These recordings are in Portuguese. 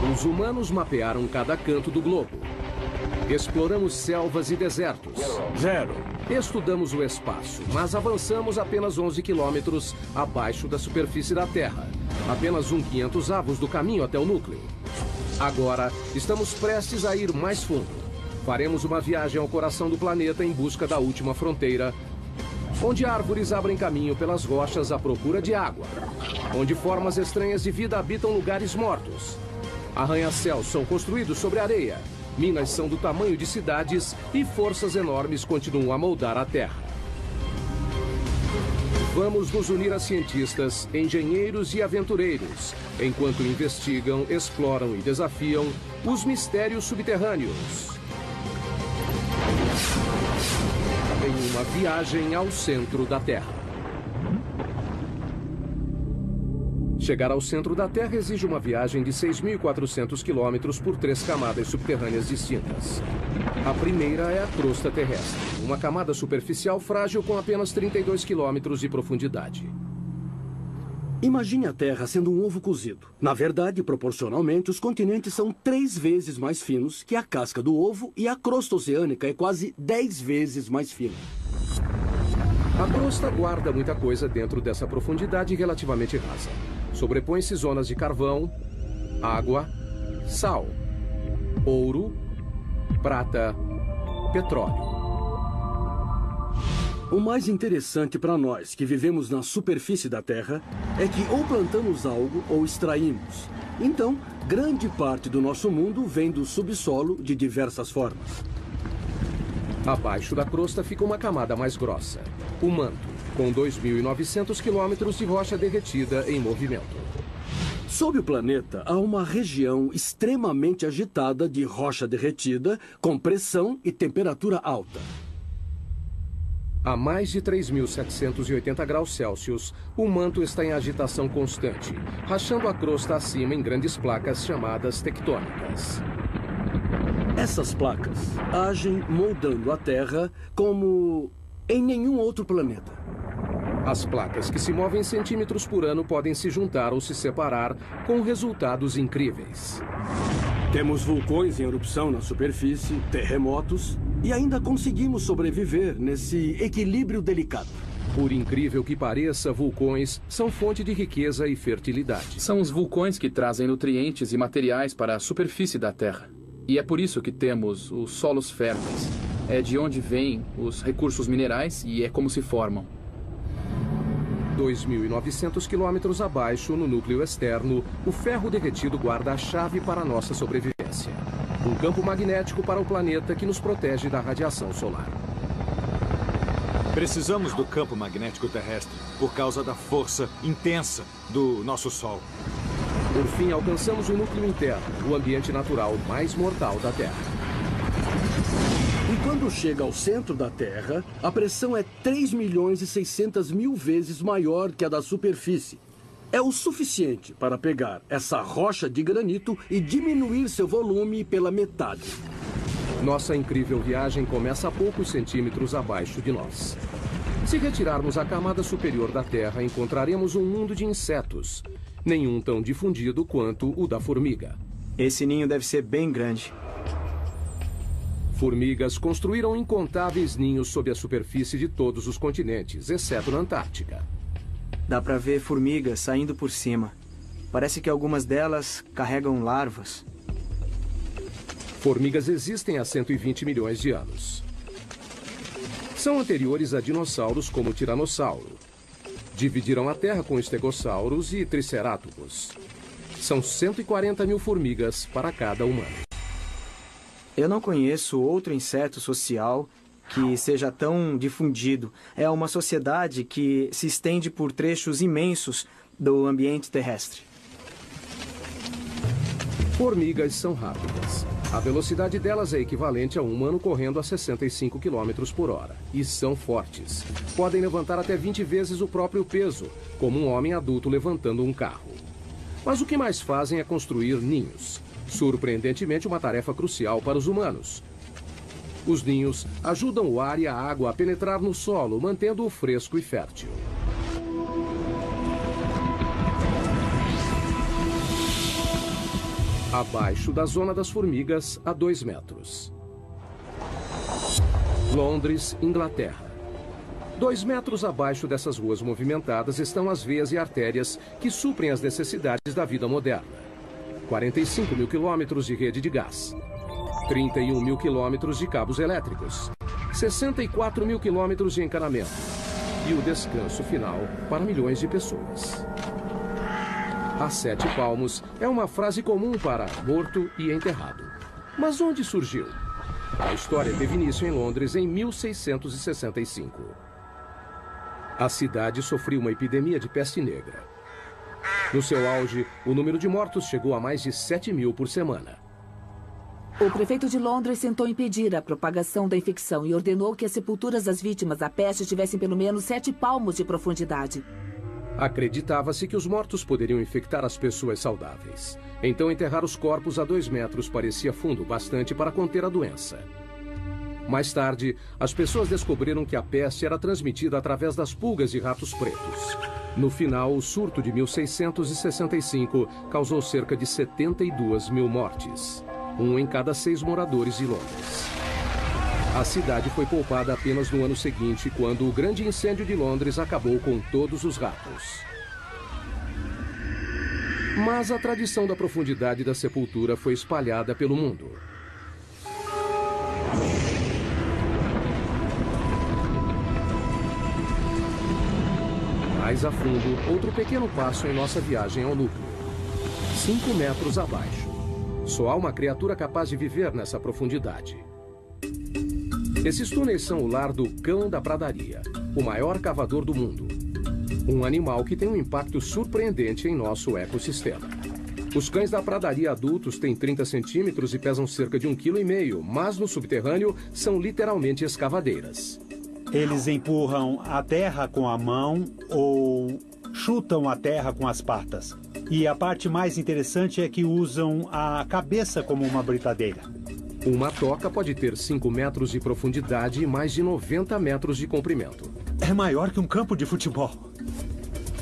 Os humanos mapearam cada canto do globo. Exploramos selvas e desertos. 0. Estudamos o espaço, mas avançamos apenas 11 quilômetros abaixo da superfície da Terra. Apenas 1/500 do caminho até o núcleo. Agora, estamos prestes a ir mais fundo. Faremos uma viagem ao coração do planeta em busca da última fronteira, onde árvores abrem caminho pelas rochas à procura de água, onde formas estranhas de vida habitam lugares mortos. Arranha-céus são construídos sobre areia, minas são do tamanho de cidades e forças enormes continuam a moldar a Terra. Vamos nos unir a cientistas, engenheiros e aventureiros, enquanto investigam, exploram e desafiam os mistérios subterrâneos. Em uma viagem ao centro da Terra. Chegar ao centro da Terra exige uma viagem de 6.400 quilômetros por 3 camadas subterrâneas distintas. A primeira é a crosta terrestre, uma camada superficial frágil com apenas 32 quilômetros de profundidade. Imagine a Terra sendo um ovo cozido. Na verdade, proporcionalmente, os continentes são 3 vezes mais finos que a casca do ovo e a crosta oceânica é quase 10 vezes mais fina. A crosta guarda muita coisa dentro dessa profundidade relativamente rasa. Sobrepõe-se zonas de carvão, água, sal, ouro, prata, petróleo. O mais interessante para nós que vivemos na superfície da Terra é que ou plantamos algo ou extraímos. Então, grande parte do nosso mundo vem do subsolo de diversas formas. Abaixo da crosta fica uma camada mais grossa, o manto, com 2.900 quilômetros de rocha derretida em movimento. Sob o planeta, há uma região extremamente agitada de rocha derretida, com pressão e temperatura alta. A mais de 3.780 graus Celsius, o manto está em agitação constante, rachando a crosta acima em grandes placas chamadas tectônicas. Essas placas agem moldando a Terra como em nenhum outro planeta. As placas que se movem centímetros por ano podem se juntar ou se separar com resultados incríveis. Temos vulcões em erupção na superfície, terremotos, e ainda conseguimos sobreviver nesse equilíbrio delicado. Por incrível que pareça, vulcões são fonte de riqueza e fertilidade. São os vulcões que trazem nutrientes e materiais para a superfície da Terra. E é por isso que temos os solos férteis. É de onde vêm os recursos minerais e é como se formam. 2.900 quilômetros abaixo, no núcleo externo, o ferro derretido guarda a chave para a nossa sobrevivência. Um campo magnético para o planeta que nos protege da radiação solar. Precisamos do campo magnético terrestre por causa da força intensa do nosso Sol. Por fim, alcançamos o núcleo interno, o ambiente natural mais mortal da Terra. E quando chega ao centro da Terra, a pressão é 3.600.000 vezes maior que a da superfície. É o suficiente para pegar essa rocha de granito e diminuir seu volume pela metade. Nossa incrível viagem começa a poucos centímetros abaixo de nós. Se retirarmos a camada superior da Terra, encontraremos um mundo de insetos, nenhum tão difundido quanto o da formiga. Esse ninho deve ser bem grande. Formigas construíram incontáveis ninhos sob a superfície de todos os continentes, exceto na Antártica. Dá pra ver formigas saindo por cima. Parece que algumas delas carregam larvas. Formigas existem há 120 milhões de anos. São anteriores a dinossauros como o tiranossauro. Dividiram a Terra com estegossauros e tricerátops. São 140 mil formigas para cada humano. Eu não conheço outro inseto social que seja tão difundido. É uma sociedade que se estende por trechos imensos do ambiente terrestre. Formigas são rápidas. A velocidade delas é equivalente a um humano correndo a 65 km por hora. E são fortes. Podem levantar até 20 vezes o próprio peso, como um homem adulto levantando um carro. Mas o que mais fazem é construir ninhos. Surpreendentemente, uma tarefa crucial para os humanos. Os ninhos ajudam o ar e a água a penetrar no solo, mantendo-o fresco e fértil. abaixo da zona das formigas, a 2 metros. Londres, Inglaterra. 2 metros abaixo dessas ruas movimentadas estão as veias e artérias que suprem as necessidades da vida moderna. 45 mil quilômetros de rede de gás. 31 mil quilômetros de cabos elétricos. 64 mil quilômetros de encanamento. E o descanso final para milhões de pessoas. A 7 palmos é uma frase comum para morto e enterrado. Mas onde surgiu? A história teve início em Londres em 1665. A cidade sofreu uma epidemia de peste negra. No seu auge, o número de mortos chegou a mais de 7 mil por semana. O prefeito de Londres tentou impedir a propagação da infecção e ordenou que as sepulturas das vítimas da peste tivessem pelo menos 7 palmos de profundidade. Acreditava-se que os mortos poderiam infectar as pessoas saudáveis. Então, enterrar os corpos a 2 metros parecia fundo bastante para conter a doença. Mais tarde, as pessoas descobriram que a peste era transmitida através das pulgas e ratos pretos. No final, o surto de 1665 causou cerca de 72 mil mortes. 1 em cada 6 moradores de Londres. A cidade foi poupada apenas no ano seguinte, quando o grande incêndio de Londres acabou com todos os ratos. Mas a tradição da profundidade da sepultura foi espalhada pelo mundo. Mais a fundo, outro pequeno passo em nossa viagem ao núcleo. 5 metros abaixo. Só há uma criatura capaz de viver nessa profundidade. Esses túneis são o lar do cão da pradaria, o maior cavador do mundo. Um animal que tem um impacto surpreendente em nosso ecossistema. Os cães da pradaria adultos têm 30 centímetros e pesam cerca de 1,5 kg, mas no subterrâneo são literalmente escavadeiras. Eles empurram a terra com a mão ou chutam a terra com as patas. E a parte mais interessante é que usam a cabeça como uma britadeira. Uma toca pode ter 5 metros de profundidade e mais de 90 metros de comprimento. É maior que um campo de futebol.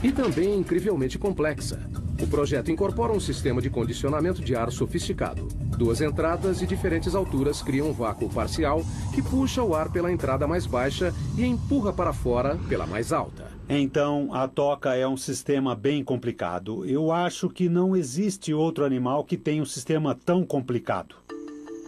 E também incrivelmente complexa. O projeto incorpora um sistema de condicionamento de ar sofisticado. 2 entradas de diferentes alturas criam um vácuo parcial que puxa o ar pela entrada mais baixa e empurra para fora pela mais alta. Então, a toca é um sistema bem complicado. Eu acho que não existe outro animal que tenha um sistema tão complicado.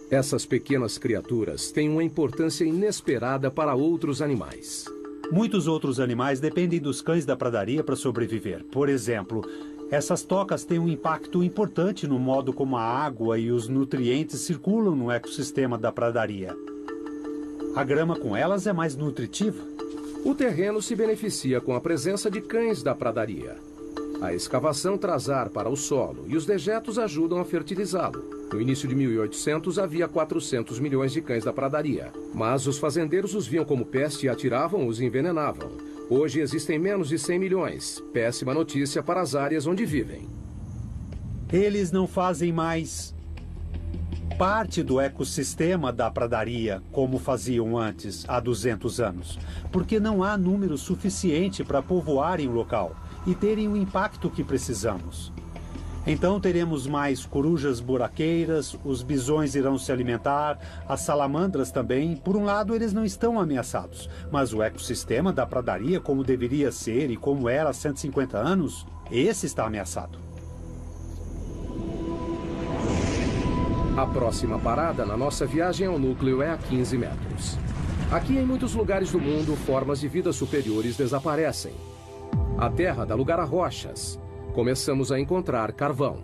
Essas pequenas criaturas têm uma importância inesperada para outros animais. Muitos outros animais dependem dos cães da pradaria para sobreviver. Por exemplo, essas tocas têm um impacto importante no modo como a água e os nutrientes circulam no ecossistema da pradaria. A grama com elas é mais nutritiva. O terreno se beneficia com a presença de cães da pradaria. A escavação traz ar para o solo e os dejetos ajudam a fertilizá-lo. No início de 1800 havia 400 milhões de cães da pradaria, mas os fazendeiros os viam como peste e atiravam-os e envenenavam. Hoje existem menos de 100 milhões. Péssima notícia para as áreas onde vivem. Eles não fazem mais parte do ecossistema da pradaria como faziam antes, há 200 anos, porque não há número suficiente para povoarem o local e terem o impacto que precisamos. Então teremos mais corujas buraqueiras, os bisões irão se alimentar, as salamandras também. Por um lado, eles não estão ameaçados, mas o ecossistema da pradaria, como deveria ser e como era há 150 anos, esse está ameaçado. A próxima parada na nossa viagem ao núcleo é a 15 metros. Aqui, em muitos lugares do mundo, formas de vida superiores desaparecem. A Terra dá lugar a rochas. Começamos a encontrar carvão.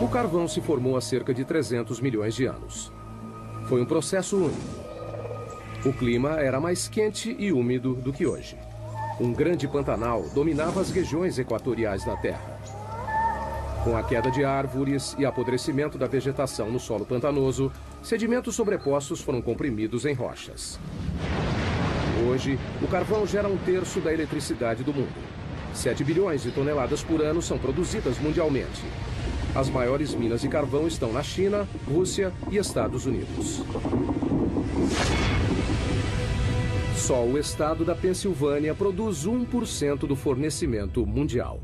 O carvão se formou há cerca de 300 milhões de anos. Foi um processo único. O clima era mais quente e úmido do que hoje. Um grande pantanal dominava as regiões equatoriais da Terra. Com a queda de árvores e apodrecimento da vegetação no solo pantanoso, sedimentos sobrepostos foram comprimidos em rochas. Hoje, o carvão gera 1/3 da eletricidade do mundo. 7 bilhões de toneladas por ano são produzidas mundialmente. As maiores minas de carvão estão na China, Rússia e Estados Unidos. Só o estado da Pensilvânia produz 1% do fornecimento mundial.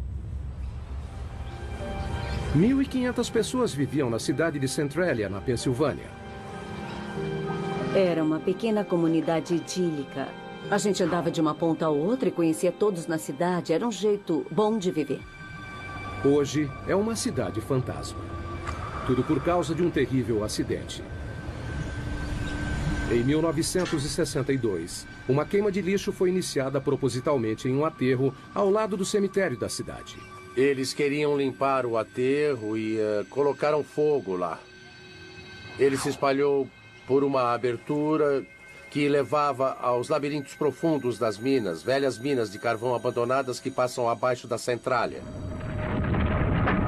1.500 pessoas viviam na cidade de Centralia, na Pensilvânia. Era uma pequena comunidade idílica. A gente andava de uma ponta a outra e conhecia todos na cidade. Era um jeito bom de viver. Hoje é uma cidade fantasma. Tudo por causa de um terrível acidente. Em 1962, uma queima de lixo foi iniciada propositalmente em um aterro ao lado do cemitério da cidade. Eles queriam limpar o aterro e colocaram fogo lá. Ele se espalhou por uma abertura que levava aos labirintos profundos das minas, velhas minas de carvão abandonadas que passam abaixo da Centralia.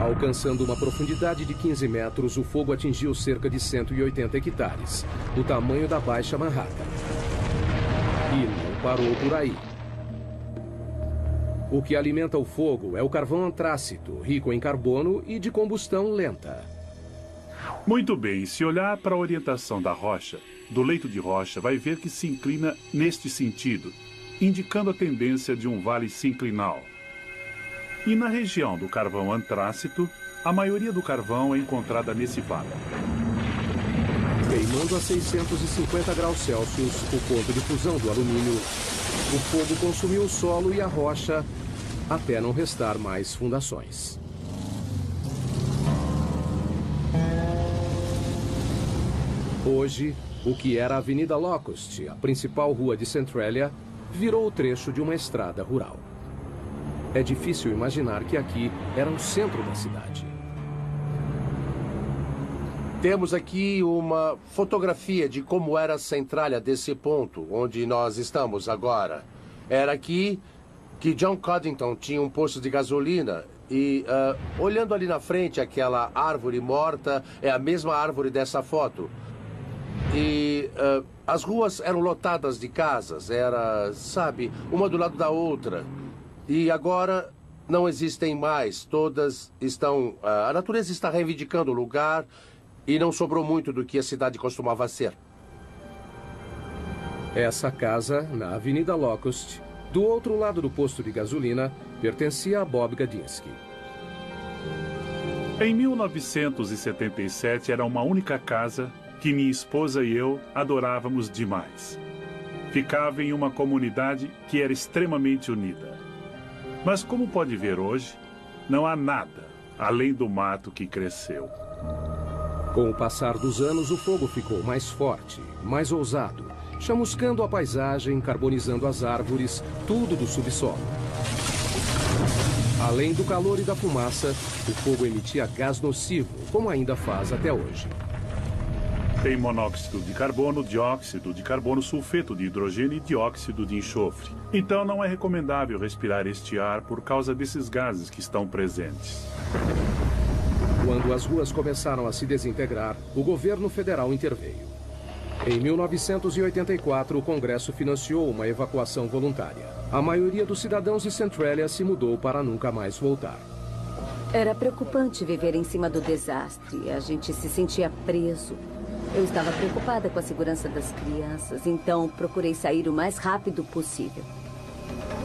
Alcançando uma profundidade de 15 metros, o fogo atingiu cerca de 180 hectares, o tamanho da Baixa Manhattan. E não parou por aí. O que alimenta o fogo é o carvão antrácito, rico em carbono e de combustão lenta. Muito bem, se olhar para a orientação da rocha, do leito de rocha, vai ver que se inclina neste sentido, indicando a tendência de um vale sinclinal. E na região do carvão antrácito, a maioria do carvão é encontrada nesse vale. Queimando a 650 graus Celsius, o ponto de fusão do alumínio, o fogo consumiu o solo e a rocha até não restar mais fundações. Hoje, o que era a Avenida Locust, a principal rua de Centralia, virou o trecho de uma estrada rural. É difícil imaginar que aqui era o centro da cidade. Temos aqui uma fotografia de como era a Centralia desse ponto, onde nós estamos agora. Era aqui que John Coddington tinha um posto de gasolina e, olhando ali na frente, aquela árvore morta é a mesma árvore dessa foto. E as ruas eram lotadas de casas, era, sabe, uma do lado da outra. E agora não existem mais, todas estão... a natureza está reivindicando o lugar e não sobrou muito do que a cidade costumava ser. Essa casa, na Avenida Locust, do outro lado do posto de gasolina, pertencia a Bob Gadinsky. Em 1977 era uma única casa que minha esposa e eu adorávamos demais. Ficava em uma comunidade que era extremamente unida. Mas como pode ver hoje, não há nada além do mato que cresceu. Com o passar dos anos, o fogo ficou mais forte, mais ousado, chamuscando a paisagem, carbonizando as árvores, tudo do subsolo. Além do calor e da fumaça, o fogo emitia gás nocivo, como ainda faz até hoje. Tem monóxido de carbono, dióxido de carbono, sulfeto de hidrogênio e dióxido de enxofre. Então não é recomendável respirar este ar por causa desses gases que estão presentes. Quando as ruas começaram a se desintegrar, o governo federal interveio. Em 1984, o Congresso financiou uma evacuação voluntária. A maioria dos cidadãos de Centralia se mudou para nunca mais voltar. Era preocupante viver em cima do desastre. A gente se sentia preso. Eu estava preocupada com a segurança das crianças, então procurei sair o mais rápido possível.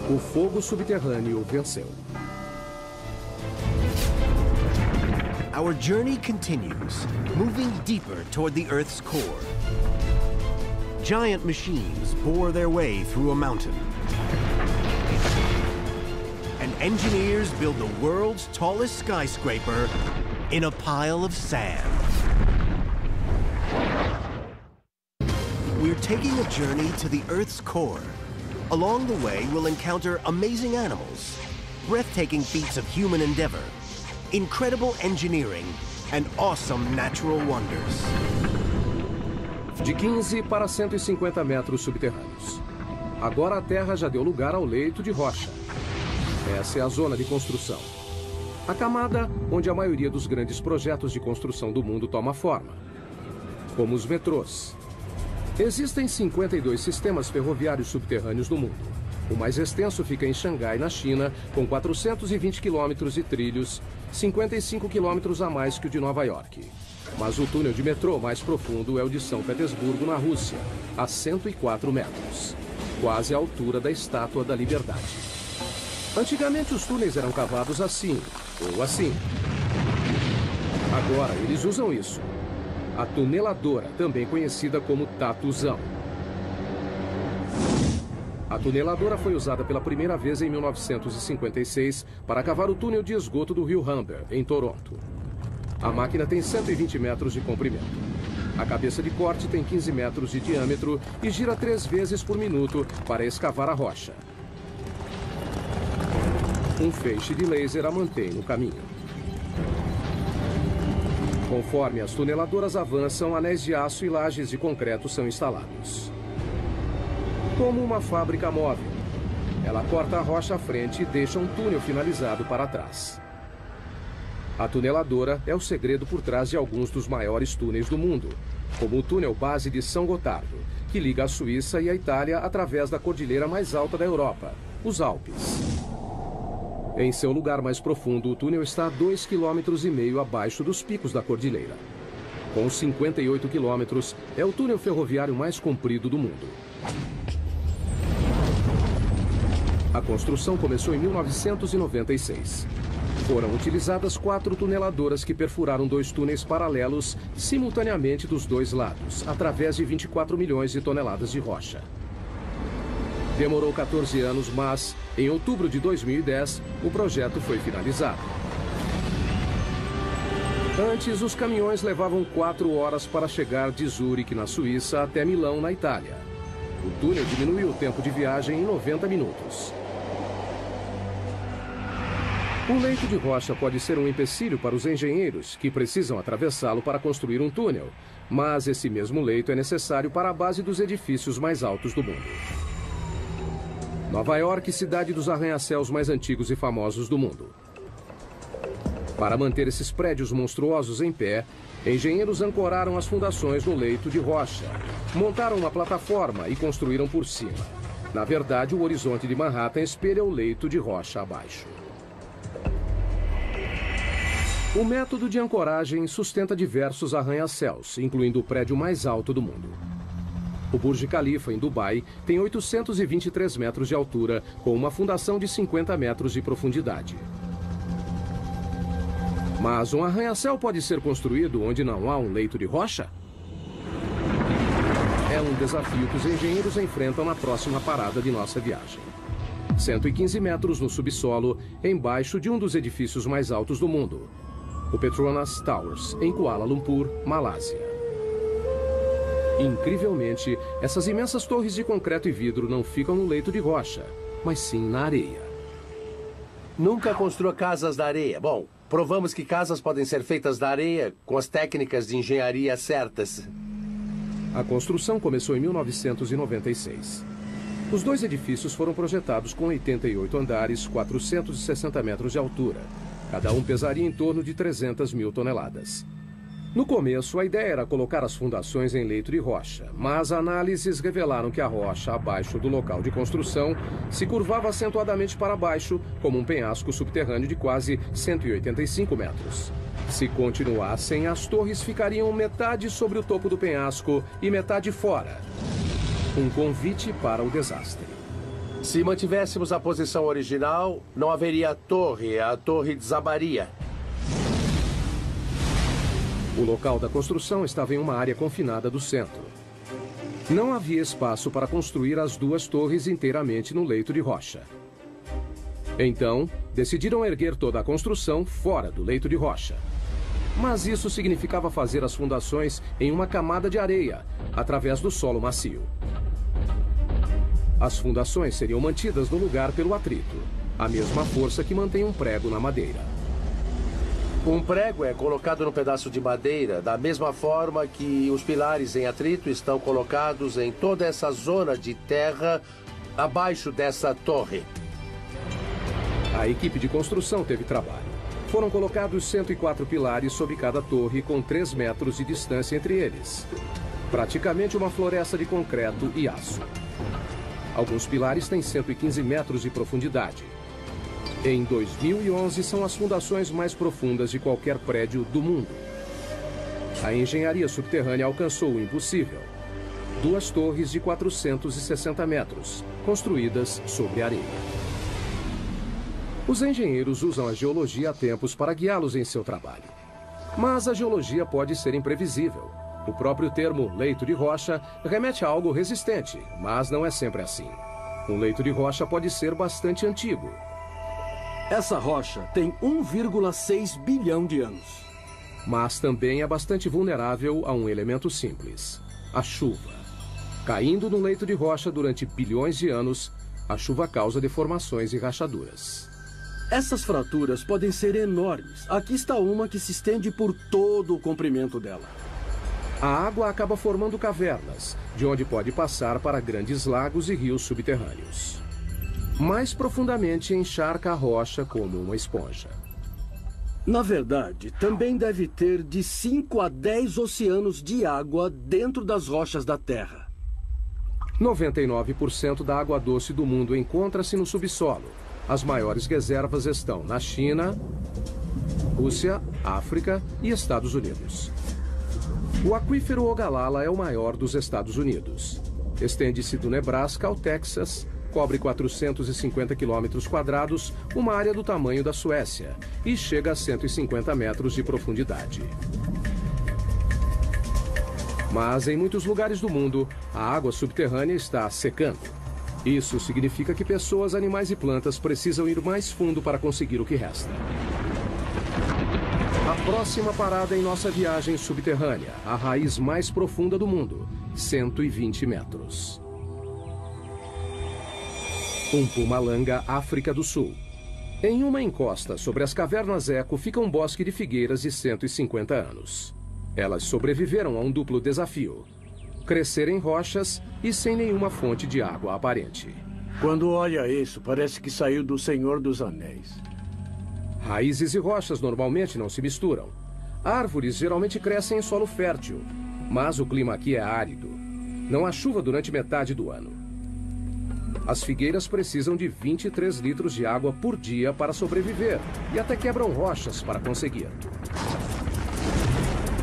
O fogo subterrâneo venceu. Our journey continues, moving deeper toward the Earth's core. Giant machines bore their way through a mountain. And engineers build the world's tallest skyscraper in a pile of sand. We're taking a journey to the Earth's core. Along the way, we'll encounter amazing animals, breathtaking feats of human endeavor, incredible engineering, and awesome natural wonders. De 15 para 150 metros subterrâneos. Agora a Terra já deu lugar ao leito de rocha. Essa é a zona de construção. A camada onde a maioria dos grandes projetos de construção do mundo toma forma. Como os metrôs. Existem 52 sistemas ferroviários subterrâneos no mundo. O mais extenso fica em Xangai, na China, com 420 quilômetros de trilhos, 55 quilômetros a mais que o de Nova York. Mas o túnel de metrô mais profundo é o de São Petersburgo, na Rússia, a 104 metros, quase a altura da Estátua da Liberdade. Antigamente os túneis eram cavados assim, ou assim. Agora eles usam isso. A tuneladora, também conhecida como tatuzão. A tuneladora foi usada pela primeira vez em 1956 para cavar o túnel de esgoto do rio Humber, em Toronto. A máquina tem 120 metros de comprimento. A cabeça de corte tem 15 metros de diâmetro e gira 3 vezes por minuto para escavar a rocha. Um feixe de laser a mantém no caminho. Conforme as tuneladoras avançam, anéis de aço e lajes de concreto são instalados. Como uma fábrica móvel, ela corta a rocha à frente e deixa um túnel finalizado para trás. A tuneladora é o segredo por trás de alguns dos maiores túneis do mundo, como o túnel base de São Gotardo, que liga a Suíça e a Itália através da cordilheira mais alta da Europa, os Alpes. Em seu lugar mais profundo, o túnel está a 2,5 km abaixo dos picos da cordilheira. Com 58 quilômetros, é o túnel ferroviário mais comprido do mundo. A construção começou em 1996. Foram utilizadas 4 tuneladoras que perfuraram 2 túneis paralelos simultaneamente dos 2 lados, através de 24 milhões de toneladas de rocha. Demorou 14 anos, mas, em outubro de 2010, o projeto foi finalizado. Antes, os caminhões levavam 4 horas para chegar de Zurique, na Suíça, até Milão, na Itália. O túnel diminuiu o tempo de viagem em 90 minutos. O leito de rocha pode ser um empecilho para os engenheiros, que precisam atravessá-lo para construir um túnel, mas esse mesmo leito é necessário para a base dos edifícios mais altos do mundo. Nova York, cidade dos arranha-céus mais antigos e famosos do mundo. Para manter esses prédios monstruosos em pé, engenheiros ancoraram as fundações no leito de rocha, montaram uma plataforma e construíram por cima. Na verdade, o horizonte de Manhattan espelha o leito de rocha abaixo. O método de ancoragem sustenta diversos arranha-céus, incluindo o prédio mais alto do mundo. O Burj Khalifa, em Dubai, tem 823 metros de altura, com uma fundação de 50 metros de profundidade. Mas um arranha-céu pode ser construído onde não há um leito de rocha? É um desafio que os engenheiros enfrentam na próxima parada de nossa viagem. 115 metros no subsolo, embaixo de um dos edifícios mais altos do mundo, o Petronas Towers, em Kuala Lumpur, Malásia. Incrivelmente, essas imensas torres de concreto e vidro não ficam no leito de rocha, mas sim na areia. Nunca construa casas da areia. Bom, provamos que casas podem ser feitas da areia com as técnicas de engenharia certas. A construção começou em 1996. Os 2 edifícios foram projetados com 88 andares, 460 metros de altura. Cada um pesaria em torno de 300 mil toneladas. No começo, a ideia era colocar as fundações em leito de rocha, mas análises revelaram que a rocha abaixo do local de construção se curvava acentuadamente para baixo, como um penhasco subterrâneo de quase 185 metros. Se continuassem, as torres ficariam metade sobre o topo do penhasco e metade fora. Um convite para o desastre. Se mantivéssemos a posição original, não haveria a torre desabaria. O local da construção estava em uma área confinada do centro. Não havia espaço para construir as 2 torres inteiramente no leito de rocha. Então, decidiram erguer toda a construção fora do leito de rocha. Mas isso significava fazer as fundações em uma camada de areia, através do solo macio. As fundações seriam mantidas no lugar pelo atrito, a mesma força que mantém um prego na madeira. Um prego é colocado no pedaço de madeira da mesma forma que os pilares em atrito estão colocados em toda essa zona de terra abaixo dessa torre. A equipe de construção teve trabalho. Foram colocados 104 pilares sobre cada torre, com 3 metros de distância entre eles. Praticamente uma floresta de concreto e aço. Alguns pilares têm 115 metros de profundidade. Em 2011, são as fundações mais profundas de qualquer prédio do mundo. A engenharia subterrânea alcançou o impossível. 2 torres de 460 metros, construídas sobre areia. Os engenheiros usam a geologia há tempos para guiá-los em seu trabalho. Mas a geologia pode ser imprevisível. O próprio termo leito de rocha remete a algo resistente, mas não é sempre assim. Um leito de rocha pode ser bastante antigo. Essa rocha tem 1,6 bilhão de anos. Mas também é bastante vulnerável a um elemento simples: a chuva. Caindo no leito de rocha durante bilhões de anos, a chuva causa deformações e rachaduras. Essas fraturas podem ser enormes. Aqui está uma que se estende por todo o comprimento dela. A água acaba formando cavernas, de onde pode passar para grandes lagos e rios subterrâneos. Mais profundamente, encharca a rocha como uma esponja. Na verdade, também deve ter de 5 a 10 oceanos de água dentro das rochas da Terra. 99% da água doce do mundo encontra-se no subsolo. As maiores reservas estão na China, Rússia, África e Estados Unidos. O aquífero Ogallala é o maior dos Estados Unidos. Estende-se do Nebraska ao Texas, cobre 450 quilômetros quadrados, uma área do tamanho da Suécia, e chega a 150 metros de profundidade. Mas em muitos lugares do mundo, a água subterrânea está secando. Isso significa que pessoas, animais e plantas precisam ir mais fundo para conseguir o que resta. A próxima parada em nossa viagem subterrânea, a raiz mais profunda do mundo, 120 metros. Mpumalanga, África do Sul. Em uma encosta sobre as cavernas Eco fica um bosque de figueiras de 150 anos. Elas sobreviveram a um duplo desafio: crescer em rochas e sem nenhuma fonte de água aparente. Quando olha isso, parece que saiu do Senhor dos Anéis. Raízes e rochas normalmente não se misturam. Árvores geralmente crescem em solo fértil, mas o clima aqui é árido. Não há chuva durante metade do ano. As figueiras precisam de 23 litros de água por dia para sobreviver e até quebram rochas para conseguir.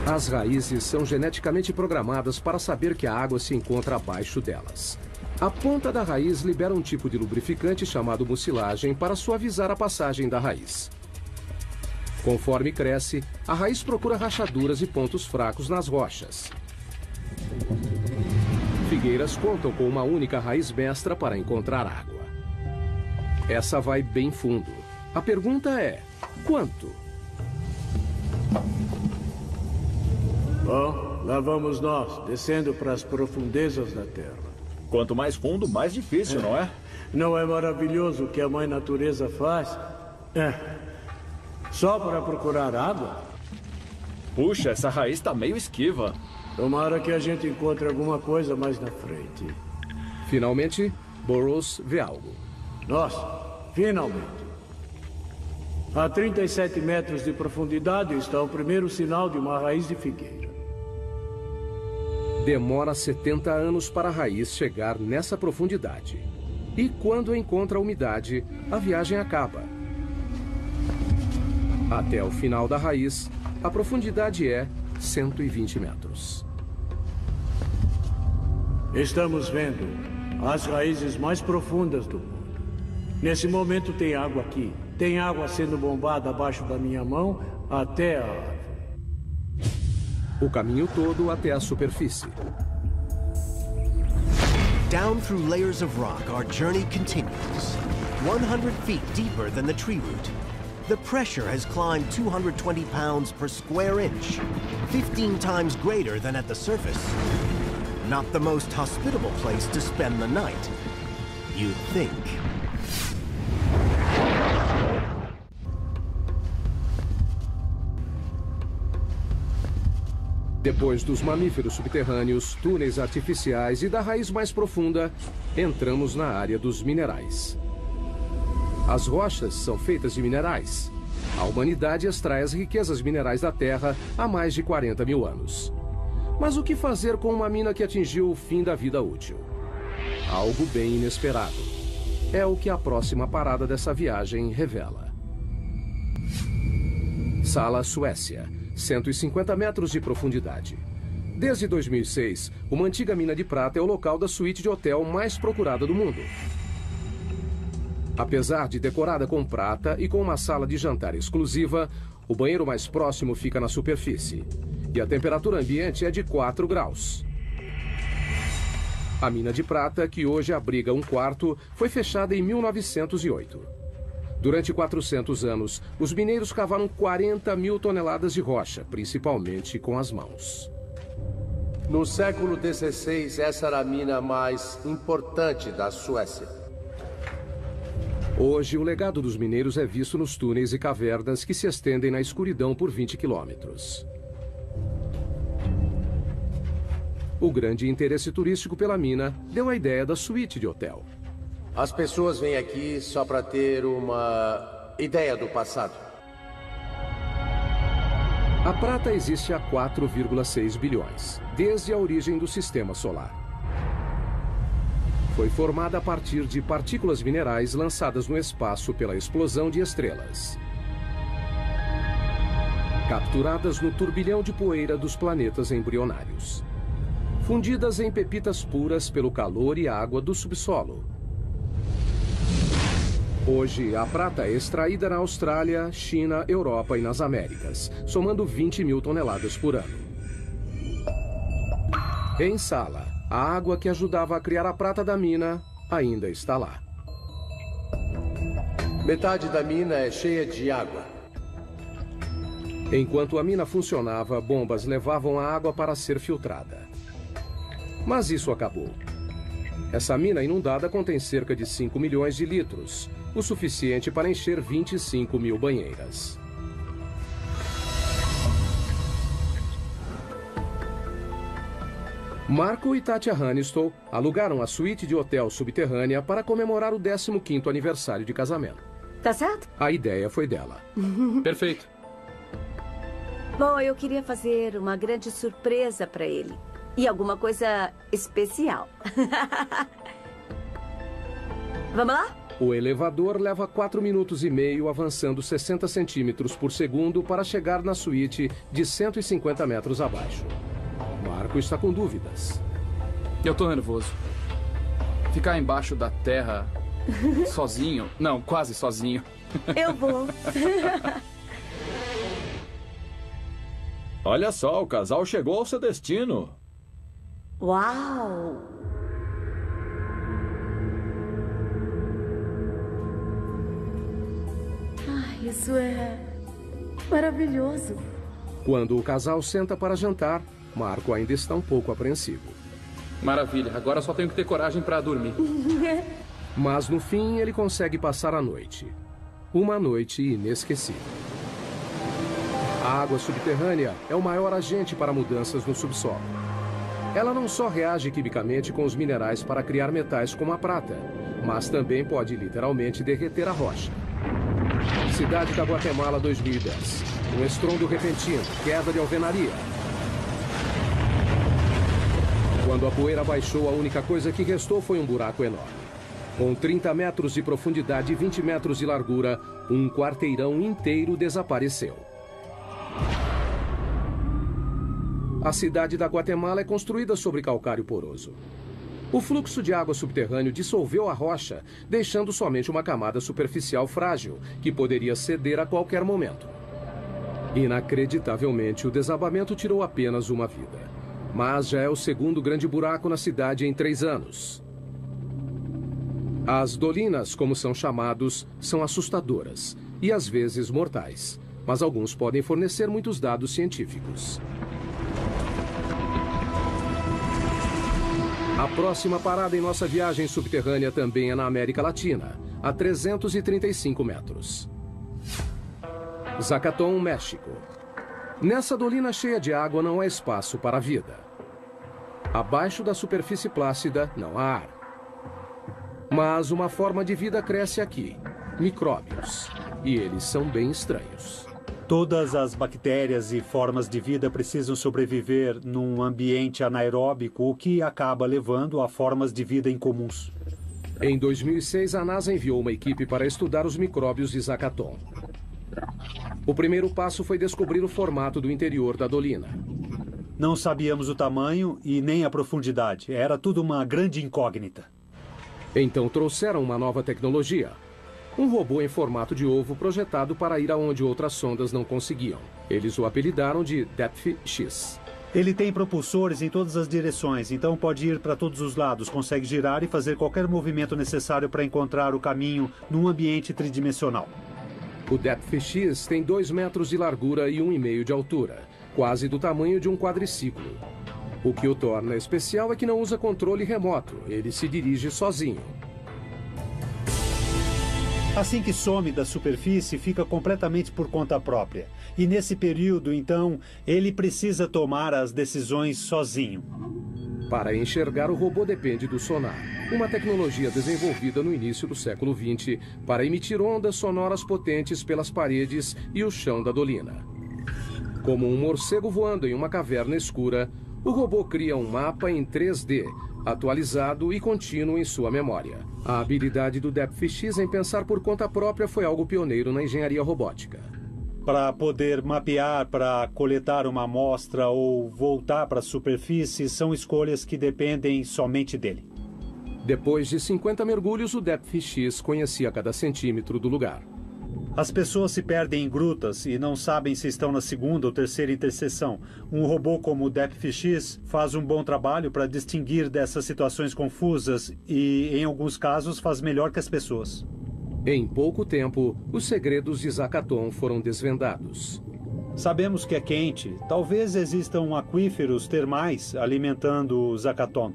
As raízes são geneticamente programadas para saber que a água se encontra abaixo delas. A ponta da raiz libera um tipo de lubrificante chamado mucilagem para suavizar a passagem da raiz. Conforme cresce, a raiz procura rachaduras e pontos fracos nas rochas. Figueiras contam com uma única raiz mestra para encontrar água. Essa vai bem fundo. A pergunta é: quanto? Bom, lá vamos nós, descendo para as profundezas da Terra. Quanto mais fundo, mais difícil, não é? Não é maravilhoso o que a Mãe Natureza faz? Só para procurar água? Puxa, essa raiz está meio esquiva. Tomara que a gente encontre alguma coisa mais na frente. Finalmente, Burroughs vê algo. Nossa, finalmente. A 37 metros de profundidade está o primeiro sinal de uma raiz de figueira. Demora 70 anos para a raiz chegar nessa profundidade. E quando encontra a umidade, a viagem acaba. Até o final da raiz, a profundidade é 120 metros. Estamos vendo as raízes mais profundas do mundo. Nesse momento tem água aqui. Tem água sendo bombada abaixo da minha mão até a árvore. O caminho todo até a superfície. Down through layers of rock, our journey continues. 100 feet deeper than the tree root. The pressure has climbed 220 pounds per square inch, 15 times greater than at the surface. Not the most hospitable place to spend the night, you'd think. Depois dos mamíferos subterrâneos, túneis artificiais e da raiz mais profunda, entramos na área dos minerais. As rochas são feitas de minerais. A humanidade extrai as riquezas minerais da Terra há mais de 40 mil anos. Mas o que fazer com uma mina que atingiu o fim da vida útil? Algo bem inesperado. É o que a próxima parada dessa viagem revela. Sala, Suécia. 150 metros de profundidade. Desde 2006, uma antiga mina de prata é o local da suíte de hotel mais procurada do mundo. Apesar de decorada com prata e com uma sala de jantar exclusiva, o banheiro mais próximo fica na superfície. E a temperatura ambiente é de 4 graus. A mina de prata, que hoje abriga um quarto, foi fechada em 1908. Durante 400 anos, os mineiros cavaram 40 mil toneladas de rocha, principalmente com as mãos. No século XVI, essa era a mina mais importante da Suécia. Hoje, o legado dos mineiros é visto nos túneis e cavernas que se estendem na escuridão por 20 quilômetros. O grande interesse turístico pela mina deu a ideia da suíte de hotel. As pessoas vêm aqui só para ter uma ideia do passado. A prata existe há 4,6 bilhões, desde a origem do sistema solar. Foi formada a partir de partículas minerais lançadas no espaço pela explosão de estrelas, capturadas no turbilhão de poeira dos planetas embrionários, fundidas em pepitas puras pelo calor e água do subsolo. Hoje, a prata é extraída na Austrália, China, Europa e nas Américas, somando 20 mil toneladas por ano. Em Sala, a água que ajudava a criar a prata da mina ainda está lá. Metade da mina é cheia de água. Enquanto a mina funcionava, bombas levavam a água para ser filtrada. Mas isso acabou. Essa mina inundada contém cerca de 5 milhões de litros, o suficiente para encher 25 mil banheiras. Marco e Tatja Hannistow alugaram a suíte de hotel subterrânea para comemorar o 15º aniversário de casamento. Tá certo? A ideia foi dela. Perfeito. Bom, eu queria fazer uma grande surpresa para ele. E alguma coisa especial. Vamos lá? O elevador leva 4 minutos e meio, avançando 60 centímetros por segundo para chegar na suíte de 150 metros abaixo. Marco está com dúvidas. Eu tô nervoso. Ficar embaixo da terra sozinho? Não, quase sozinho. Eu vou. Olha só, o casal chegou ao seu destino. Uau! Ai, isso é maravilhoso. Quando o casal senta para jantar, Marco ainda está um pouco apreensivo. Maravilha, agora só tenho que ter coragem para dormir. Mas no fim ele consegue passar a noite. Uma noite inesquecível. A água subterrânea é o maior agente para mudanças no subsolo. Ela não só reage quimicamente com os minerais para criar metais como a prata, mas também pode literalmente derreter a rocha. Cidade da Guatemala 2010. Um estrondo repentino, queda de alvenaria. Quando a poeira baixou, a única coisa que restou foi um buraco enorme. Com 30 metros de profundidade e 20 metros de largura, um quarteirão inteiro desapareceu. A cidade da Guatemala é construída sobre calcário poroso. O fluxo de água subterrâneo dissolveu a rocha, deixando somente uma camada superficial frágil, que poderia ceder a qualquer momento. Inacreditavelmente, o desabamento tirou apenas uma vida. Mas já é o segundo grande buraco na cidade em 3 anos. As dolinas, como são chamados, são assustadoras e às vezes mortais, mas alguns podem fornecer muitos dados científicos. A próxima parada em nossa viagem subterrânea também é na América Latina, a 335 metros. Zacatón, México. Nessa dolina cheia de água não há espaço para a vida. Abaixo da superfície plácida não há ar. Mas uma forma de vida cresce aqui, micróbios. E eles são bem estranhos. Todas as bactérias e formas de vida precisam sobreviver num ambiente anaeróbico, o que acaba levando a formas de vida incomuns. Em 2006, a NASA enviou uma equipe para estudar os micróbios de Zacatón. O primeiro passo foi descobrir o formato do interior da dolina. Não sabíamos o tamanho e nem a profundidade. Era tudo uma grande incógnita. Então trouxeram uma nova tecnologia, Um robô em formato de ovo projetado para ir aonde outras sondas não conseguiam. Eles o apelidaram de Depth X. Ele tem propulsores em todas as direções, então pode ir para todos os lados, consegue girar e fazer qualquer movimento necessário para encontrar o caminho num ambiente tridimensional. O Depth X tem 2 metros de largura e 1,5 de altura, quase do tamanho de um quadriciclo. O que o torna especial é que não usa controle remoto, ele se dirige sozinho. Assim que some da superfície, fica completamente por conta própria. E nesse período, então, ele precisa tomar as decisões sozinho. Para enxergar, o robô depende do sonar, uma tecnologia desenvolvida no início do século XX para emitir ondas sonoras potentes pelas paredes e o chão da dolina. Como um morcego voando em uma caverna escura, o robô cria um mapa em 3D, atualizado e contínuo em sua memória. A habilidade do Depth X em pensar por conta própria foi algo pioneiro na engenharia robótica. Para poder mapear, para coletar uma amostra ou voltar para a superfície, são escolhas que dependem somente dele. Depois de 50 mergulhos, o Depth X conhecia cada centímetro do lugar. As pessoas se perdem em grutas e não sabem se estão na segunda ou terceira interseção. Um robô como o Depth X faz um bom trabalho para distinguir dessas situações confusas e, em alguns casos, faz melhor que as pessoas. Em pouco tempo, os segredos de Zakaton foram desvendados. Sabemos que é quente. Talvez existam aquíferos termais alimentando Zakaton.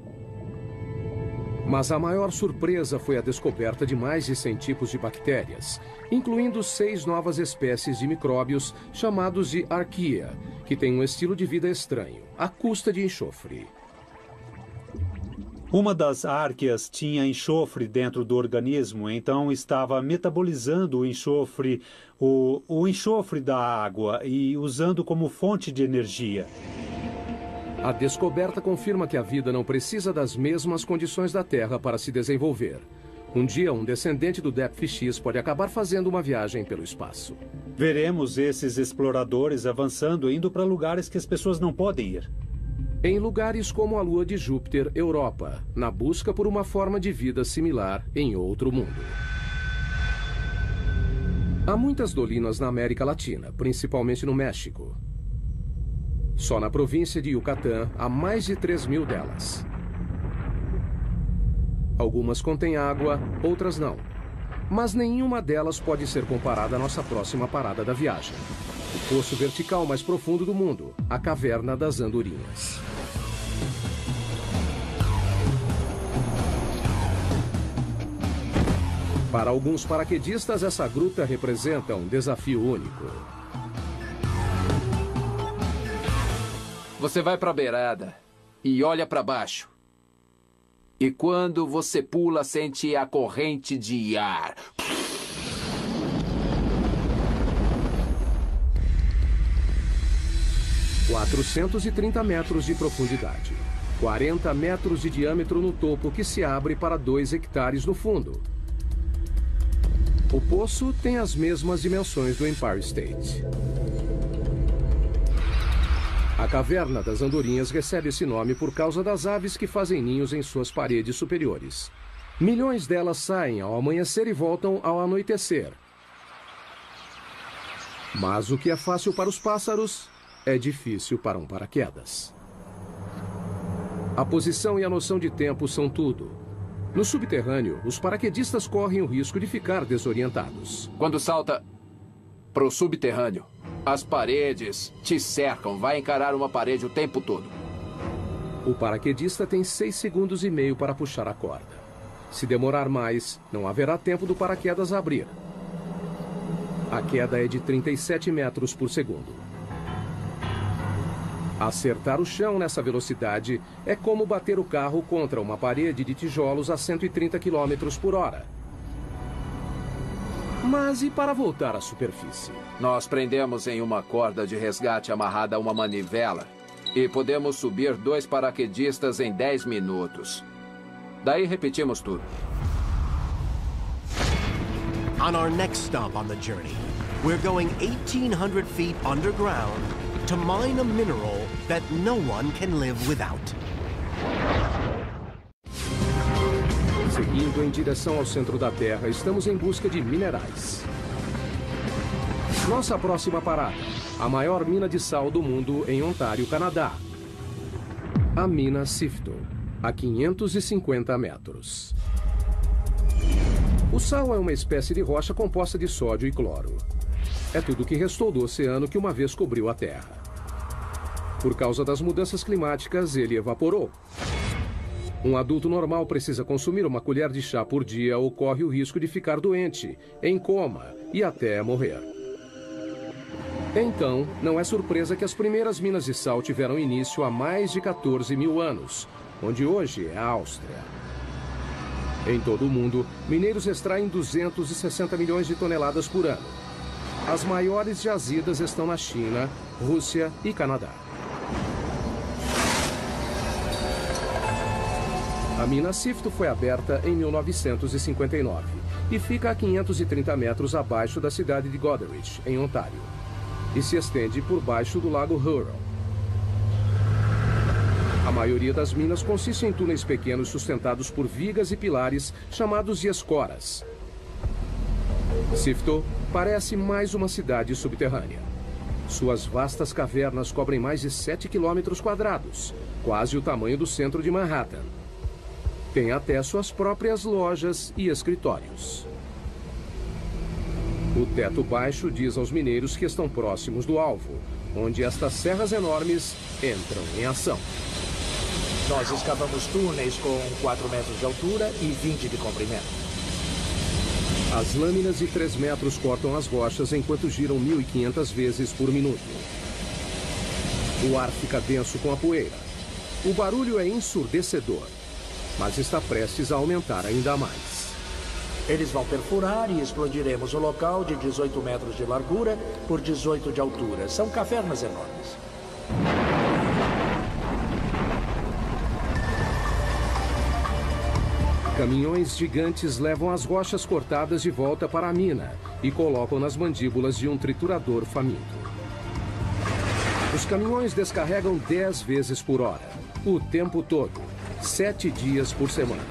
Mas a maior surpresa foi a descoberta de mais de 100 tipos de bactérias, incluindo 6 novas espécies de micróbios chamados de arqueia, que têm um estilo de vida estranho, à custa de enxofre. Uma das árqueas tinha enxofre dentro do organismo, então estava metabolizando o enxofre, o enxofre da água e usando como fonte de energia. A descoberta confirma que a vida não precisa das mesmas condições da Terra para se desenvolver. Um dia, um descendente do Depth X pode acabar fazendo uma viagem pelo espaço. Veremos esses exploradores avançando, indo para lugares que as pessoas não podem ir. Em lugares como a Lua de Júpiter, Europa, na busca por uma forma de vida similar em outro mundo. Há muitas dolinas na América Latina, principalmente no México. Só na província de Yucatán há mais de 3.000 delas. Algumas contêm água, outras não. Mas nenhuma delas pode ser comparada à nossa próxima parada da viagem. O poço vertical mais profundo do mundo, a Caverna das Andorinhas. Para alguns paraquedistas, essa gruta representa um desafio único. Você vai para a beirada e olha para baixo. E quando você pula, sente a corrente de ar. 430 metros de profundidade. 40 metros de diâmetro no topo, que se abre para 2 hectares no fundo. O poço tem as mesmas dimensões do Empire State. A Caverna das Andorinhas recebe esse nome por causa das aves que fazem ninhos em suas paredes superiores. Milhões delas saem ao amanhecer e voltam ao anoitecer. Mas o que é fácil para os pássaros é difícil para um paraquedas. A posição e a noção de tempo são tudo. No subterrâneo, os paraquedistas correm o risco de ficar desorientados. Quando salta para o subterrâneo, as paredes te cercam. Vai encarar uma parede o tempo todo. O paraquedista tem 6 segundos e meio para puxar a corda. Se demorar mais, não haverá tempo do paraquedas abrir. A queda é de 37 metros por segundo. Acertar o chão nessa velocidade é como bater o carro contra uma parede de tijolos a 130 km por hora. Mas e para voltar à superfície? Nós prendemos em uma corda de resgate amarrada a uma manivela e podemos subir 2 paraquedistas em 10 minutos. Daí repetimos tudo. On our next stop on the journey, we're going 1,800 feet underground to mine a mineral that no one can live without. Indo em direção ao centro da Terra, estamos em busca de minerais. Nossa próxima parada, a maior mina de sal do mundo em Ontário, Canadá. A mina Sifto, a 550 metros. O sal é uma espécie de rocha composta de sódio e cloro. É tudo o que restou do oceano que uma vez cobriu a Terra. Por causa das mudanças climáticas, ele evaporou. Um adulto normal precisa consumir uma colher de chá por dia ou corre o risco de ficar doente, em coma e até morrer. Então, não é surpresa que as primeiras minas de sal tiveram início há mais de 14 mil anos, onde hoje é a Áustria. Em todo o mundo, mineiros extraem 260 milhões de toneladas por ano. As maiores jazidas estão na China, Rússia e Canadá. A mina Sifto foi aberta em 1959 e fica a 530 metros abaixo da cidade de Goderich, em Ontário, e se estende por baixo do lago Huron. A maioria das minas consiste em túneis pequenos sustentados por vigas e pilares chamados de escoras. Sifto parece mais uma cidade subterrânea. Suas vastas cavernas cobrem mais de 7 quilômetros quadrados, quase o tamanho do centro de Manhattan. Tem até suas próprias lojas e escritórios. O teto baixo diz aos mineiros que estão próximos do alvo, onde estas serras enormes entram em ação. Nós escavamos túneis com 4 metros de altura e 20 de comprimento. As lâminas de 3 metros cortam as rochas enquanto giram 1.500 vezes por minuto. O ar fica denso com a poeira. O barulho é ensurdecedor, mas está prestes a aumentar ainda mais. Eles vão perfurar e explodiremos o local de 18 metros de largura por 18 de altura. São cavernas enormes. Caminhões gigantes levam as rochas cortadas de volta para a mina e colocam nas mandíbulas de um triturador faminto. Os caminhões descarregam 10 vezes por hora, o tempo todo, 7 dias por semana.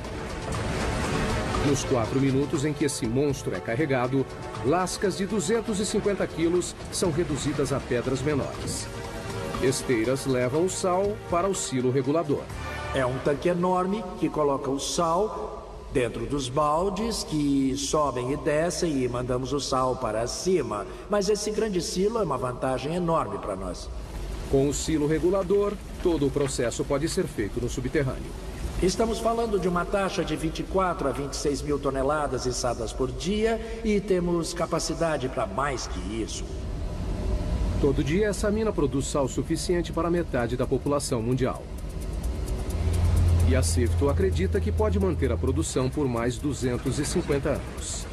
Nos 4 minutos em que esse monstro é carregado, lascas de 250 quilos são reduzidas a pedras menores. Esteiras levam o sal para o silo regulador. É um tanque enorme que coloca o sal dentro dos baldes que sobem e descem e mandamos o sal para cima. Mas esse grande silo é uma vantagem enorme para nós. Com o silo regulador, todo o processo pode ser feito no subterrâneo. Estamos falando de uma taxa de 24 a 26 mil toneladas içadas por dia e temos capacidade para mais que isso. Todo dia, essa mina produz sal suficiente para metade da população mundial. E a Sifto acredita que pode manter a produção por mais 250 anos.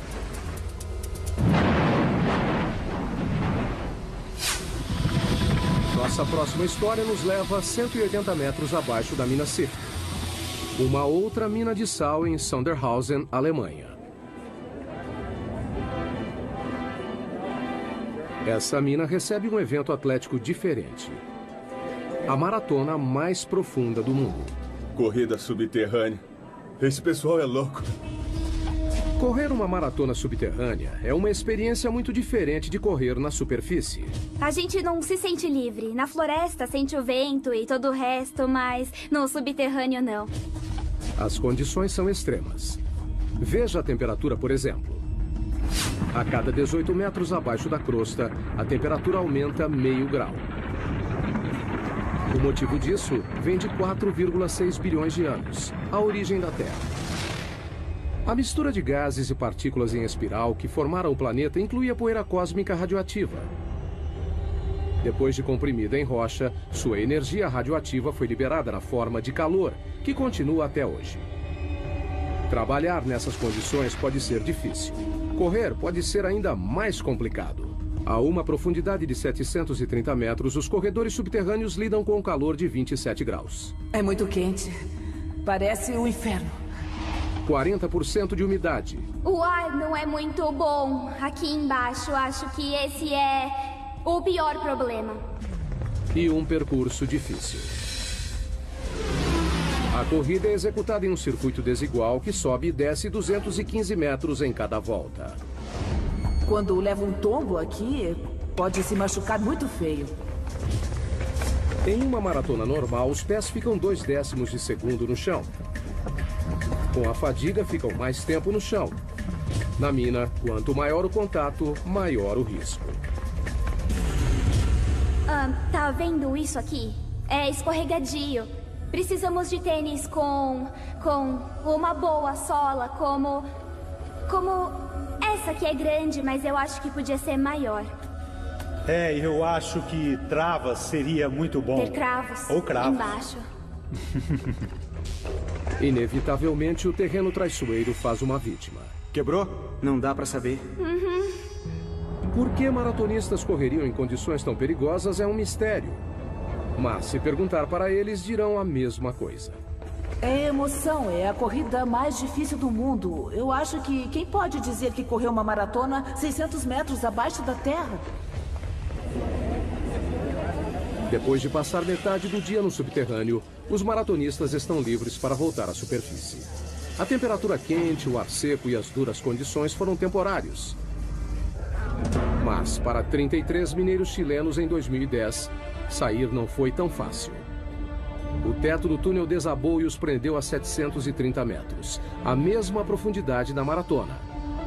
Nossa próxima história nos leva a 180 metros abaixo da mina Sifto, uma outra mina de sal em Sondershausen, Alemanha. Essa mina recebe um evento atlético diferente. A maratona mais profunda do mundo. Corrida subterrânea. Esse pessoal é louco. Correr uma maratona subterrânea é uma experiência muito diferente de correr na superfície. A gente não se sente livre. Na floresta sente o vento e todo o resto, mas no subterrâneo não. As condições são extremas. Veja a temperatura, por exemplo. A cada 18 metros abaixo da crosta, a temperatura aumenta meio grau. O motivo disso vem de 4,6 bilhões de anos, a origem da Terra. A mistura de gases e partículas em espiral que formaram o planeta incluía poeira cósmica radioativa. Depois de comprimida em rocha, sua energia radioativa foi liberada na forma de calor, que continua até hoje. Trabalhar nessas condições pode ser difícil. Correr pode ser ainda mais complicado. A uma profundidade de 730 metros, os corredores subterrâneos lidam com um calor de 27 graus. É muito quente. Parece o inferno. 40% de umidade. O ar não é muito bom. Aqui embaixo, acho que esse é o pior problema. E um percurso difícil. A corrida é executada em um circuito desigual que sobe e desce 215 metros em cada volta. Quando leva um tombo aqui, pode se machucar muito feio. Em uma maratona normal, os pés ficam 0,2 de segundo no chão. Com a fadiga, ficam mais tempo no chão. Na mina, quanto maior o contato, maior o risco. Tá vendo isso aqui? É escorregadio. Precisamos de tênis com uma boa sola, como essa que é grande, mas eu acho que podia ser maior. Eu acho que travas seria muito bom. Ter cravos. Ou cravos. Embaixo. Inevitavelmente, o terreno traiçoeiro faz uma vítima. Quebrou? Não dá pra saber. Por que maratonistas correriam em condições tão perigosas é um mistério. Mas se perguntar para eles, dirão a mesma coisa. É emoção, é a corrida mais difícil do mundo. Eu acho que quem pode dizer que correu uma maratona 600 metros abaixo da terra? Depois de passar metade do dia no subterrâneo, os maratonistas estão livres para voltar à superfície. A temperatura quente, o ar seco e as duras condições foram temporários. Mas, para 33 mineiros chilenos em 2010, sair não foi tão fácil. O teto do túnel desabou e os prendeu a 730 metros, a mesma profundidade da maratona.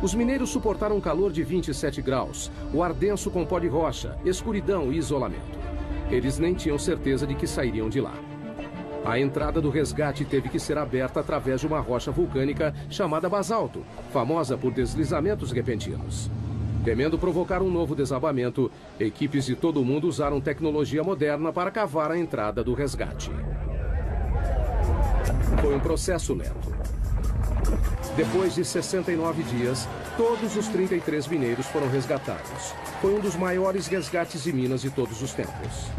Os mineiros suportaram um calor de 27 graus, o ar denso com pó de rocha, escuridão e isolamento. Eles nem tinham certeza de que sairiam de lá. A entrada do resgate teve que ser aberta através de uma rocha vulcânica chamada basalto, famosa por deslizamentos repentinos. Temendo provocar um novo desabamento, equipes de todo o mundo usaram tecnologia moderna para cavar a entrada do resgate. Foi um processo lento. Depois de 69 dias, todos os 33 mineiros foram resgatados. Foi um dos maiores resgates de minas de todos os tempos.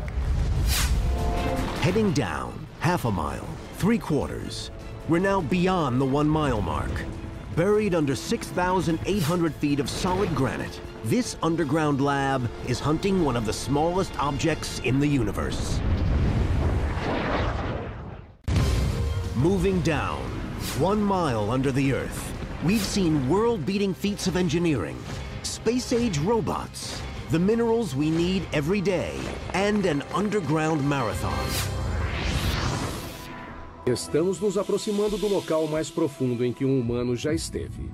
Heading down, half a mile, 3/4. We're now beyond the 1 mile mark. Buried under 6,800 feet of solid granite, this underground lab is hunting one of the smallest objects in the universe. Moving down, 1 mile under the Earth, we've seen world-beating feats of engineering, space-age robots, the minerals we need every day, and an underground marathon. Estamos nos aproximando do local mais profundo em que um humano já esteve.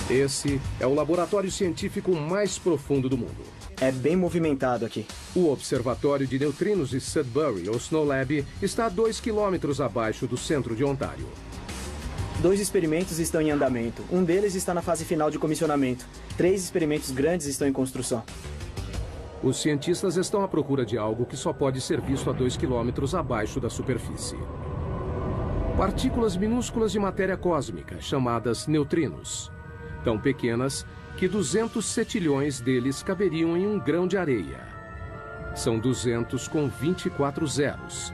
Esse é o laboratório científico mais profundo do mundo. É bem movimentado aqui. O Observatório de Neutrinos de Sudbury, ou Snow Lab, está a 2 quilômetros abaixo do centro de Ontário. 2 experimentos estão em andamento. Um deles está na fase final de comissionamento. 3 experimentos grandes estão em construção. Os cientistas estão à procura de algo que só pode ser visto a 2 quilômetros abaixo da superfície. Partículas minúsculas de matéria cósmica, chamadas neutrinos. Tão pequenas que 200 cetilhões deles caberiam em um grão de areia. São 200 com 24 zeros.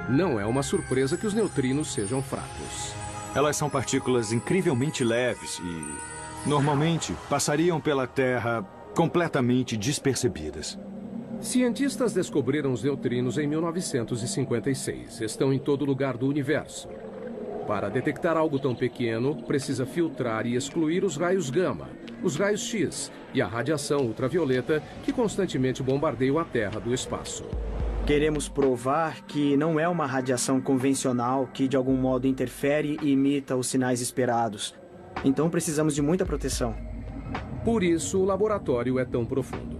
Não é uma surpresa que os neutrinos sejam fracos. Elas são partículas incrivelmente leves e, normalmente, passariam pela Terra completamente despercebidas. Cientistas descobriram os neutrinos em 1956. Estão em todo lugar do universo. Para detectar algo tão pequeno, precisa filtrar e excluir os raios gama, os raios X e a radiação ultravioleta que constantemente bombardeiam a Terra do espaço. Queremos provar que não é uma radiação convencional que de algum modo interfere e imita os sinais esperados. Então precisamos de muita proteção. Por isso o laboratório é tão profundo.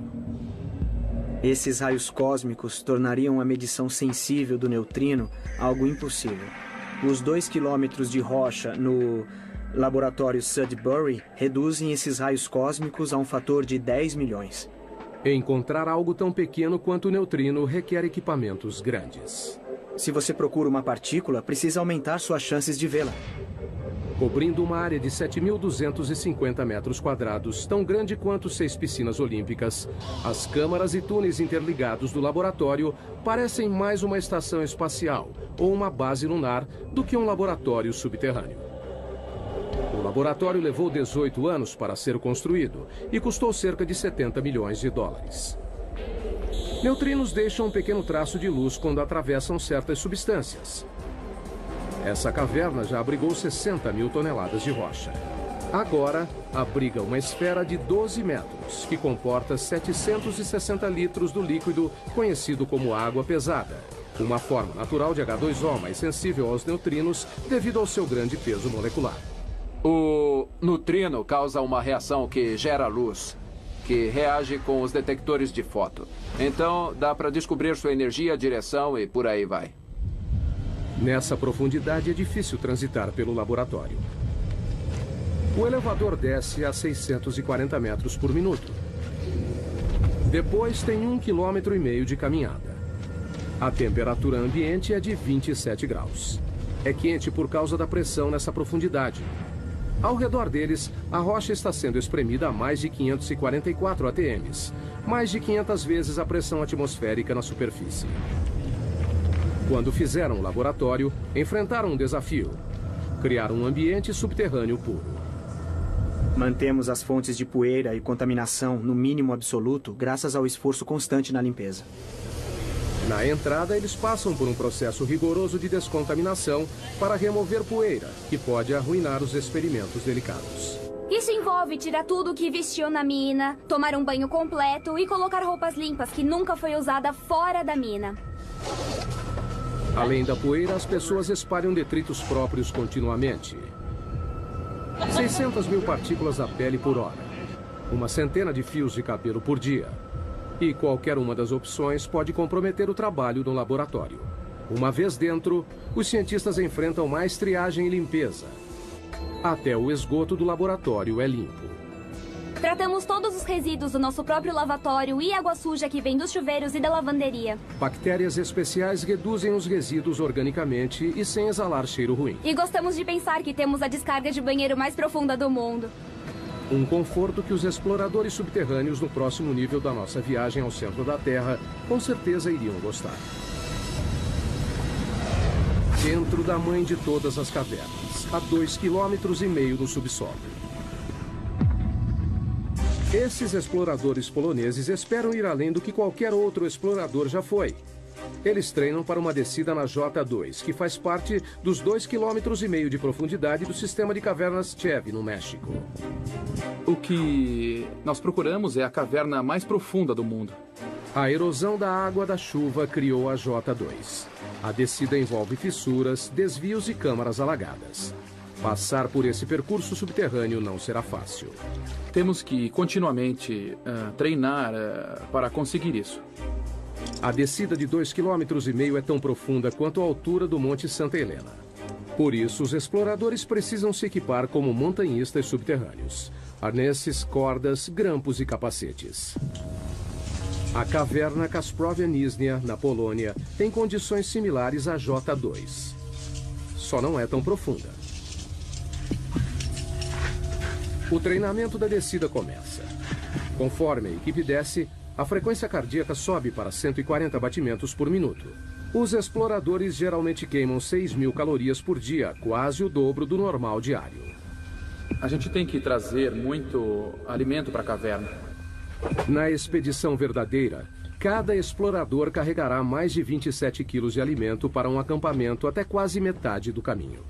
Esses raios cósmicos tornariam a medição sensível do neutrino algo impossível. Os 2 quilômetros de rocha no laboratório Sudbury reduzem esses raios cósmicos a um fator de 10 milhões. Encontrar algo tão pequeno quanto o neutrino requer equipamentos grandes. Se você procura uma partícula, precisa aumentar suas chances de vê-la. Cobrindo uma área de 7.250 metros quadrados, tão grande quanto 6 piscinas olímpicas, as câmaras e túneis interligados do laboratório parecem mais uma estação espacial ou uma base lunar do que um laboratório subterrâneo. O laboratório levou 18 anos para ser construído e custou cerca de 70 milhões de dólares. Neutrinos deixam um pequeno traço de luz quando atravessam certas substâncias. Essa caverna já abrigou 60 mil toneladas de rocha. Agora, abriga uma esfera de 12 metros, que comporta 760 litros do líquido conhecido como água pesada, uma forma natural de H2O mais sensível aos neutrinos devido ao seu grande peso molecular. O neutrino causa uma reação que gera luz, que reage com os detectores de foto. Então, dá para descobrir sua energia, direção e por aí vai. Nessa profundidade é difícil transitar pelo laboratório. O elevador desce a 640 metros por minuto. Depois tem 1,5 km de caminhada. A temperatura ambiente é de 27 graus. É quente por causa da pressão nessa profundidade. Ao redor deles, a rocha está sendo espremida a mais de 544 atms, mais de 500 vezes a pressão atmosférica na superfície. Quando fizeram o laboratório, enfrentaram um desafio: criar um ambiente subterrâneo puro. Mantemos as fontes de poeira e contaminação no mínimo absoluto graças ao esforço constante na limpeza. Na entrada, eles passam por um processo rigoroso de descontaminação para remover poeira, que pode arruinar os experimentos delicados. Isso envolve tirar tudo que vestiu na mina, tomar um banho completo e colocar roupas limpas que nunca foi usada fora da mina. Além da poeira, as pessoas espalham detritos próprios continuamente. 600 mil partículas da pele por hora. Uma centena de fios de cabelo por dia. E qualquer uma das opções pode comprometer o trabalho no laboratório. Uma vez dentro, os cientistas enfrentam mais triagem e limpeza. Até o esgoto do laboratório é limpo. Tratamos todos os resíduos do nosso próprio lavatório e água suja que vem dos chuveiros e da lavanderia. Bactérias especiais reduzem os resíduos organicamente e sem exalar cheiro ruim. E gostamos de pensar que temos a descarga de banheiro mais profunda do mundo. Um conforto que os exploradores subterrâneos no próximo nível da nossa viagem ao centro da Terra com certeza iriam gostar. Dentro da mãe de todas as cavernas, a 2,5 km no subsolo. Esses exploradores poloneses esperam ir além do que qualquer outro explorador já foi. Eles treinam para uma descida na J2, que faz parte dos 2,5 km de profundidade do sistema de cavernas Chev, no México. O que nós procuramos é a caverna mais profunda do mundo. A erosão da água da chuva criou a J2. A descida envolve fissuras, desvios e câmaras alagadas. Passar por esse percurso subterrâneo não será fácil. Temos que continuamente treinar para conseguir isso. A descida de 2,5 km é tão profunda quanto a altura do Monte Santa Helena. Por isso, os exploradores precisam se equipar como montanhistas subterrâneos. Arnesses, cordas, grampos e capacetes. A caverna Kasprovia Nizhnia, na Polônia, tem condições similares à J2. Só não é tão profunda. O treinamento da descida começa. Conforme a equipe desce, a frequência cardíaca sobe para 140 batimentos por minuto. Os exploradores geralmente queimam 6.000 calorias por dia, quase o dobro do normal diário. A gente tem que trazer muito alimento para a caverna. Na expedição verdadeira, cada explorador carregará mais de 27 quilos de alimento para um acampamento até quase metade do caminho.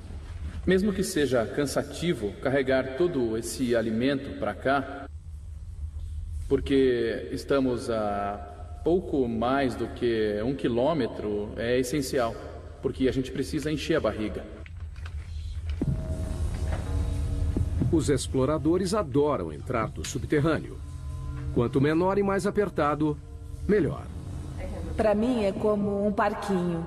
Mesmo que seja cansativo carregar todo esse alimento para cá, porque estamos a pouco mais do que 1 quilômetro, é essencial, porque a gente precisa encher a barriga. Os exploradores adoram entrar no subterrâneo. Quanto menor e mais apertado, melhor. Para mim é como um parquinho.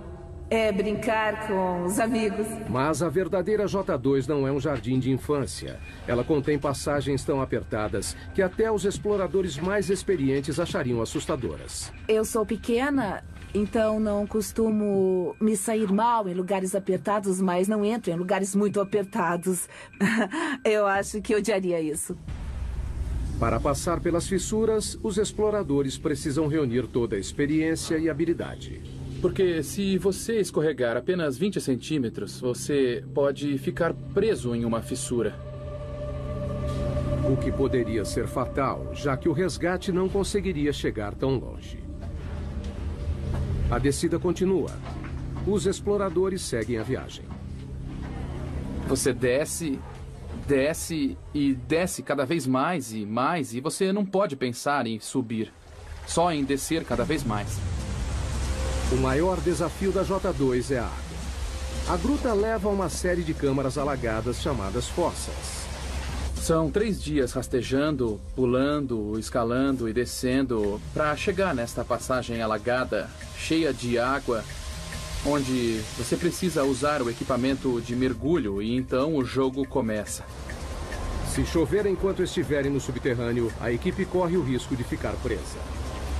É brincar com os amigos. Mas a verdadeira J2 não é um jardim de infância. Ela contém passagens tão apertadas que até os exploradores mais experientes achariam assustadoras. Eu sou pequena, então não costumo me sair mal em lugares apertados, mas não entro em lugares muito apertados. Eu acho que odiaria isso. Para passar pelas fissuras, os exploradores precisam reunir toda a experiência e habilidade. Porque se você escorregar apenas 20 centímetros, você pode ficar preso em uma fissura. O que poderia ser fatal, já que o resgate não conseguiria chegar tão longe. A descida continua. Os exploradores seguem a viagem. Você desce, desce e desce cada vez mais, e você não pode pensar em subir, só em descer cada vez mais. O maior desafio da J2 é a água. A gruta leva a uma série de câmaras alagadas chamadas fossas. São 3 dias rastejando, pulando, escalando e descendo para chegar nesta passagem alagada, cheia de água, onde você precisa usar o equipamento de mergulho e então o jogo começa. Se chover enquanto estiverem no subterrâneo, a equipe corre o risco de ficar presa.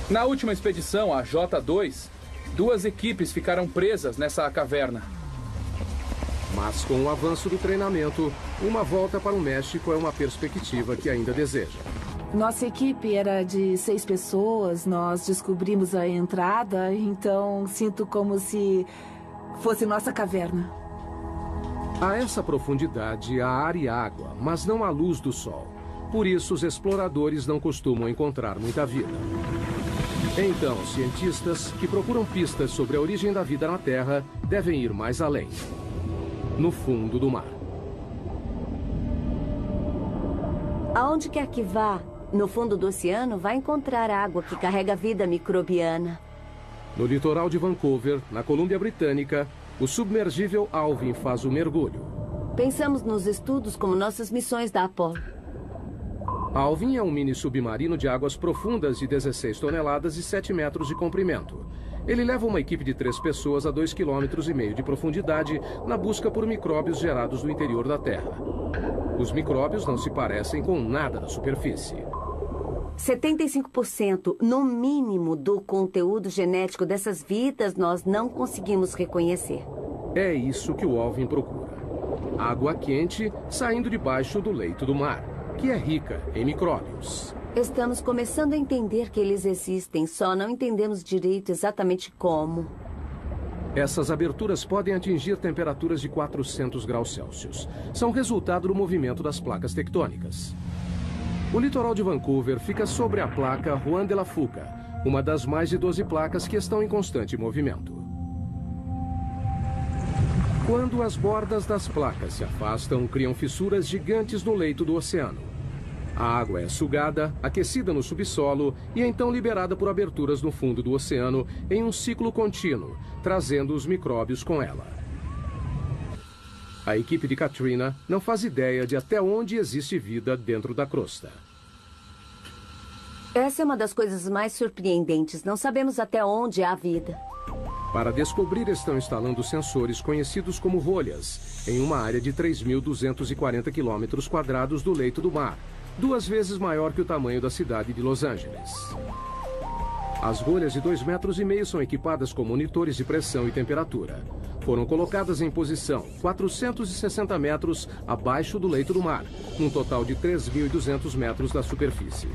Na última expedição, a J2, 2 equipes ficaram presas nessa caverna. Mas com o avanço do treinamento, uma volta para o México é uma perspectiva que ainda deseja. Nossa equipe era de 6 pessoas, nós descobrimos a entrada, então sinto como se fosse nossa caverna. A essa profundidade há ar e água, mas não há luz do sol. Por isso, os exploradores não costumam encontrar muita vida. Então, cientistas que procuram pistas sobre a origem da vida na Terra devem ir mais além. No fundo do mar. Aonde quer que vá, no fundo do oceano, vai encontrar água que carrega vida microbiana. No litoral de Vancouver, na Colômbia Britânica, o submergível Alvin faz o mergulho. Pensamos nos estudos como nossas missões da Apollo. Alvin é um mini submarino de águas profundas de 16 toneladas e 7 metros de comprimento. Ele leva uma equipe de 3 pessoas a 2,5 km de profundidade na busca por micróbios gerados no interior da Terra. Os micróbios não se parecem com nada na superfície. 75%, no mínimo, do conteúdo genético dessas vidas nós não conseguimos reconhecer. É isso que o Alvin procura. Água quente saindo debaixo do leito do mar, que é rica em micróbios. Estamos começando a entender que eles existem, só não entendemos direito exatamente como. Essas aberturas podem atingir temperaturas de 400 graus Celsius. São resultado do movimento das placas tectônicas. O litoral de Vancouver fica sobre a placa Juan de la Fuca, uma das mais de 12 placas que estão em constante movimento. Quando as bordas das placas se afastam, criam fissuras gigantes no leito do oceano. A água é sugada, aquecida no subsolo e então liberada por aberturas no fundo do oceano em um ciclo contínuo, trazendo os micróbios com ela. A equipe de Katrina não faz ideia de até onde existe vida dentro da crosta. Essa é uma das coisas mais surpreendentes. Não sabemos até onde há vida. Para descobrir, estão instalando sensores conhecidos como rolhas, em uma área de 3.240 km² do leito do mar, 2 vezes maior que o tamanho da cidade de Los Angeles. As rolhas de 2,5 metros são equipadas com monitores de pressão e temperatura. Foram colocadas em posição 460 metros abaixo do leito do mar, num total de 3.200 metros da superfície.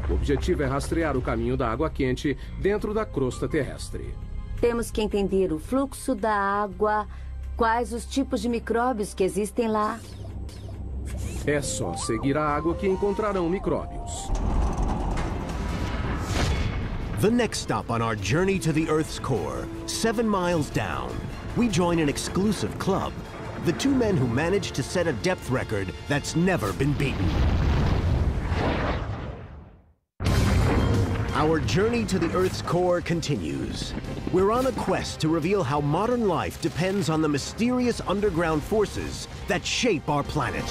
O objetivo é rastrear o caminho da água quente dentro da crosta terrestre. Temos que entender o fluxo da água, quais os tipos de micróbios que existem lá. É só seguir a água que encontrarão micróbios. The next stop on our journey to the Earth's core, 7 miles down, we join an exclusive club. The 2 men who managed to set a depth record that's never been beaten. Our journey to the Earth's core continues. We're on a quest to reveal how modern life depends on the mysterious underground forces that shape our planet.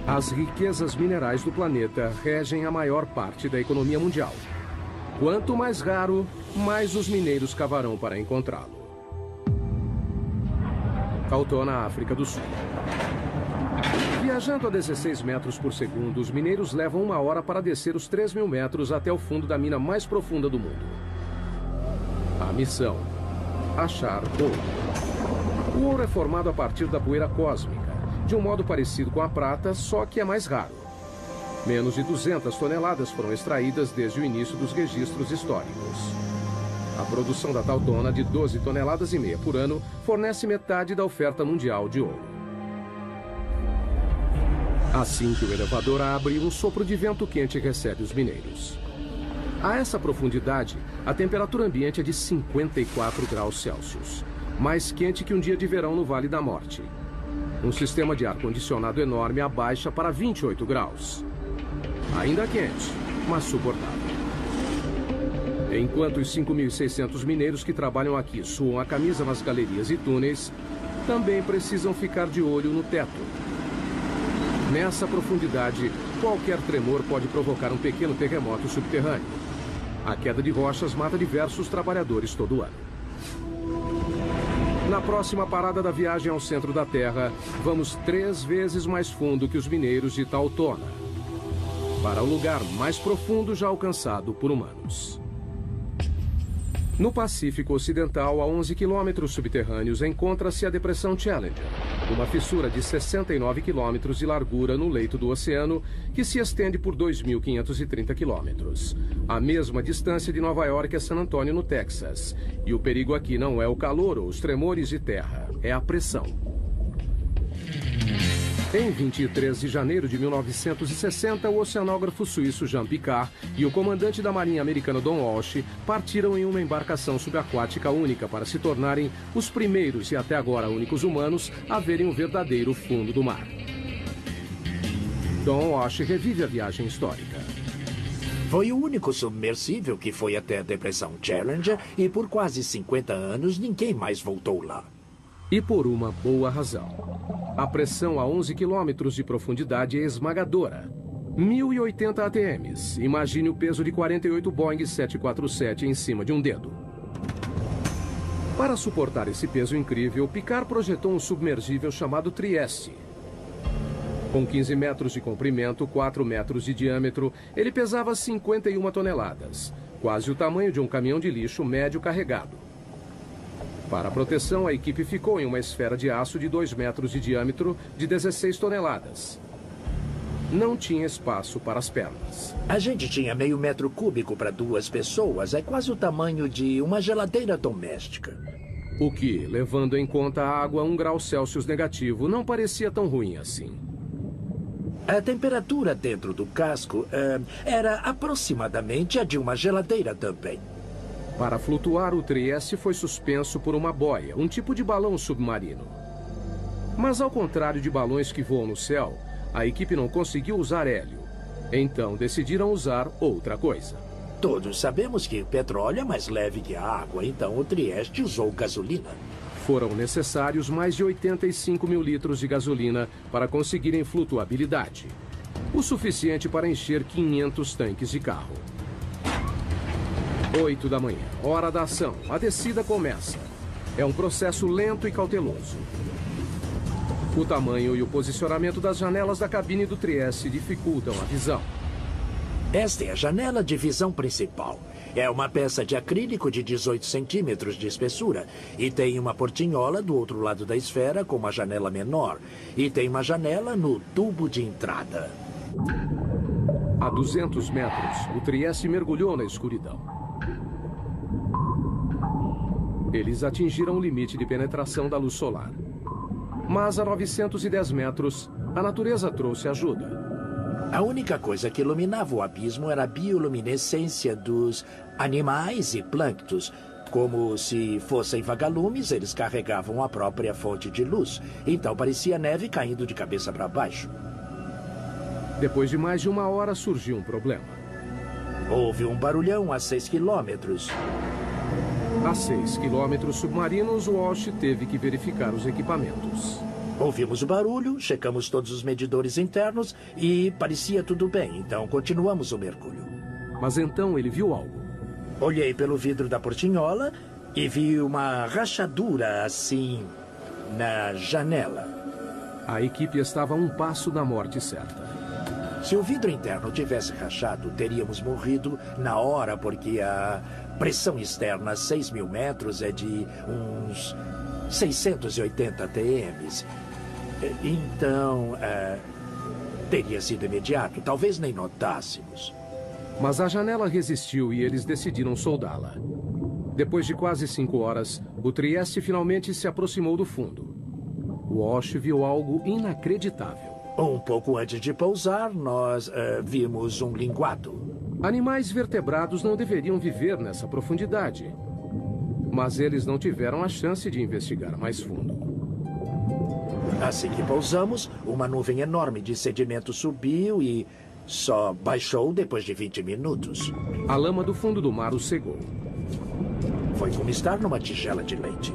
As riquezas minerais do planeta regem a maior parte da economia mundial. Quanto mais raro, mais os mineiros cavarão para encontrá-lo. Altona, África do Sul. Viajando a 16 metros por segundo, os mineiros levam 1 hora para descer os 3.000 metros até o fundo da mina mais profunda do mundo. A missão: achar ouro. O ouro é formado a partir da poeira cósmica, de um modo parecido com a prata, só que é mais raro. Menos de 200 toneladas foram extraídas desde o início dos registros históricos. A produção da Tautona, de 12,5 toneladas por ano, fornece metade da oferta mundial de ouro. Assim que o elevador abre, um sopro de vento quente recebe os mineiros. A essa profundidade, a temperatura ambiente é de 54 graus Celsius, mais quente que um dia de verão no Vale da Morte. Um sistema de ar-condicionado enorme abaixa para 28 graus. Ainda quente, mas suportável. Enquanto os 5.600 mineiros que trabalham aqui suam a camisa nas galerias e túneis, também precisam ficar de olho no teto. Nessa profundidade, qualquer tremor pode provocar um pequeno terremoto subterrâneo. A queda de rochas mata diversos trabalhadores todo ano. Na próxima parada da viagem ao centro da Terra, vamos 3 vezes mais fundo que os mineiros de Tautona, para o lugar mais profundo já alcançado por humanos. No Pacífico Ocidental, a 11 quilômetros subterrâneos, encontra-se a Depressão Challenger, uma fissura de 69 quilômetros de largura no leito do oceano, que se estende por 2.530 quilômetros. A mesma distância de Nova York a San Antônio, no Texas. E o perigo aqui não é o calor ou os tremores de terra, é a pressão. Em 23 de janeiro de 1960, o oceanógrafo suíço Jean Piccard e o comandante da Marinha americana Don Walsh partiram em uma embarcação subaquática única para se tornarem os primeiros e até agora únicos humanos a verem o verdadeiro fundo do mar. Don Walsh revive a viagem histórica. Foi o único submersível que foi até a Depressão Challenger e por quase 50 anos ninguém mais voltou lá. E por uma boa razão. A pressão a 11 quilômetros de profundidade é esmagadora. 1.080 ATMs. Imagine o peso de 48 Boeing 747 em cima de um dedo. Para suportar esse peso incrível, Piccard projetou um submergível chamado Trieste. Com 15 metros de comprimento, 4 metros de diâmetro, ele pesava 51 toneladas, quase o tamanho de um caminhão de lixo médio carregado. Para a proteção, a equipe ficou em uma esfera de aço de 2 metros de diâmetro, de 16 toneladas. Não tinha espaço para as pernas. A gente tinha meio metro cúbico para 2 pessoas. É quase o tamanho de uma geladeira doméstica. O que, levando em conta a água a 1 grau Celsius negativo, não parecia tão ruim assim. A temperatura dentro do casco era aproximadamente a de uma geladeira também. Para flutuar, o Trieste foi suspenso por uma boia, um tipo de balão submarino. Mas ao contrário de balões que voam no céu, a equipe não conseguiu usar hélio. Então decidiram usar outra coisa. Todos sabemos que petróleo é mais leve que a água, então o Trieste usou gasolina. Foram necessários mais de 85 mil litros de gasolina para conseguirem flutuabilidade. O suficiente para encher 500 tanques de carro. 8 da manhã, hora da ação. A descida começa. É um processo lento e cauteloso. O tamanho e o posicionamento das janelas da cabine do Trieste dificultam a visão. Esta é a janela de visão principal. É uma peça de acrílico de 18 centímetros de espessura e tem uma portinhola do outro lado da esfera com uma janela menor. E tem uma janela no tubo de entrada. A 200 metros, o Trieste mergulhou na escuridão. Eles atingiram o limite de penetração da luz solar. Mas a 910 metros, a natureza trouxe ajuda. A única coisa que iluminava o abismo era a bioluminescência dos animais e plânctons. Como se fossem vagalumes, eles carregavam a própria fonte de luz. Então parecia neve caindo de cabeça para baixo. Depois de mais de 1 hora, surgiu um problema. Houve um barulhão a 6 quilômetros. A 6 quilômetros submarinos, Walsh teve que verificar os equipamentos. Ouvimos o barulho, checamos todos os medidores internos e parecia tudo bem, então continuamos o mergulho. Mas então ele viu algo. Olhei pelo vidro da portinhola e vi uma rachadura assim na janela. A equipe estava a 1 passo da morte certa. Se o vidro interno tivesse rachado, teríamos morrido na hora, porque a pressão externa a 6.000 metros é de uns 680 ATMs. Então, teria sido imediato. Talvez nem notássemos. Mas a janela resistiu e eles decidiram soldá-la. Depois de quase 5 horas, o Trieste finalmente se aproximou do fundo. Walsh viu algo inacreditável. Um pouco antes de pousar, nós vimos um linguado. Animais vertebrados não deveriam viver nessa profundidade. Mas eles não tiveram a chance de investigar mais fundo. Assim que pousamos, uma nuvem enorme de sedimento subiu e só baixou depois de 20 minutos. A lama do fundo do mar os cegou. Foi como estar numa tigela de leite.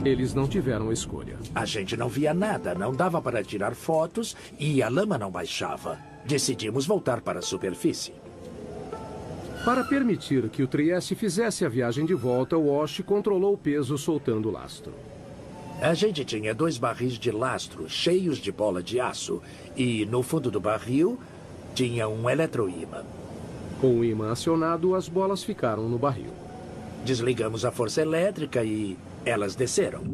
Eles não tiveram escolha. A gente não via nada, não dava para tirar fotos e a lama não baixava. Decidimos voltar para a superfície. Para permitir que o Trieste fizesse a viagem de volta, Walsh controlou o peso soltando o lastro. A gente tinha 2 barris de lastro cheios de bola de aço e no fundo do barril tinha um eletroímã. Com o ímã acionado, as bolas ficaram no barril. Desligamos a força elétrica e elas desceram.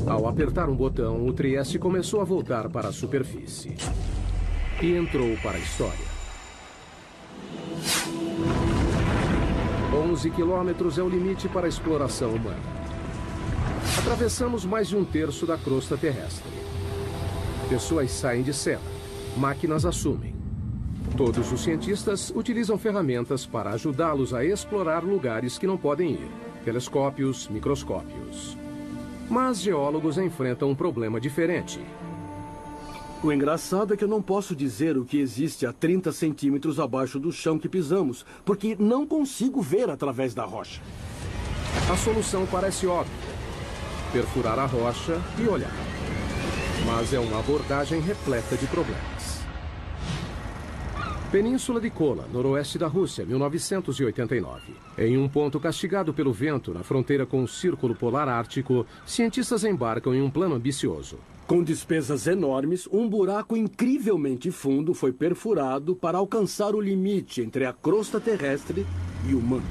Ao apertar um botão, o Trieste começou a voltar para a superfície. E entrou para a história. 11 quilômetros é o limite para a exploração humana. Atravessamos mais de 1/3 da crosta terrestre. Pessoas saem de cena, máquinas assumem. Todos os cientistas utilizam ferramentas para ajudá-los a explorar lugares que não podem ir. Telescópios, microscópios. Mas geólogos enfrentam um problema diferente. O engraçado é que eu não posso dizer o que existe a 30 centímetros abaixo do chão que pisamos, porque não consigo ver através da rocha. A solução parece óbvia. Perfurar a rocha e olhar. Mas é uma abordagem repleta de problemas. Península de Kola, noroeste da Rússia, 1989. Em um ponto castigado pelo vento, na fronteira com o Círculo Polar Ártico, cientistas embarcam em um plano ambicioso. Com despesas enormes, um buraco incrivelmente fundo foi perfurado para alcançar o limite entre a crosta terrestre e o manto.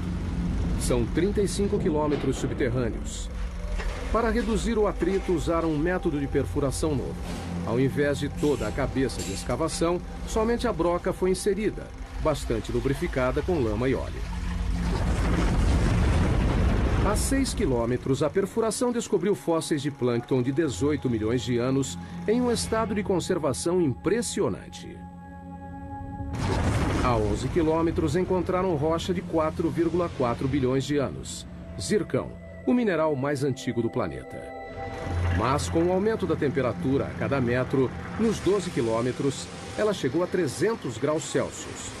São 35 quilômetros subterrâneos. Para reduzir o atrito, usaram um método de perfuração novo. Ao invés de toda a cabeça de escavação, somente a broca foi inserida, bastante lubrificada com lama e óleo. A 6 quilômetros, a perfuração descobriu fósseis de plâncton de 18 milhões de anos em um estado de conservação impressionante. A 11 quilômetros, encontraram rocha de 4,4 bilhões de anos. Zircão, o mineral mais antigo do planeta. Mas com o aumento da temperatura a cada metro, nos 12 quilômetros, ela chegou a 300 graus Celsius.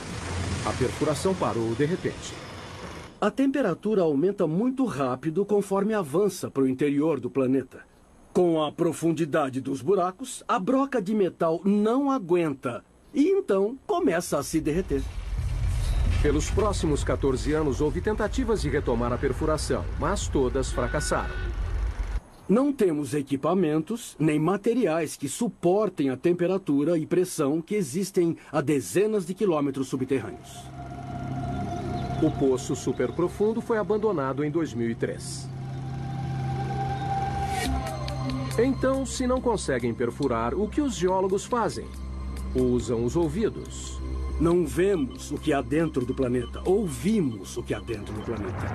A perfuração parou de repente. A temperatura aumenta muito rápido conforme avança para o interior do planeta. Com a profundidade dos buracos, a broca de metal não aguenta e então começa a se derreter. Pelos próximos 14 anos, houve tentativas de retomar a perfuração, mas todas fracassaram. Não temos equipamentos nem materiais que suportem a temperatura e pressão que existem a dezenas de quilômetros subterrâneos. O poço superprofundo foi abandonado em 2003. Então, se não conseguem perfurar, o que os geólogos fazem? Usam os ouvidos. Não vemos o que há dentro do planeta, ouvimos o que há dentro do planeta.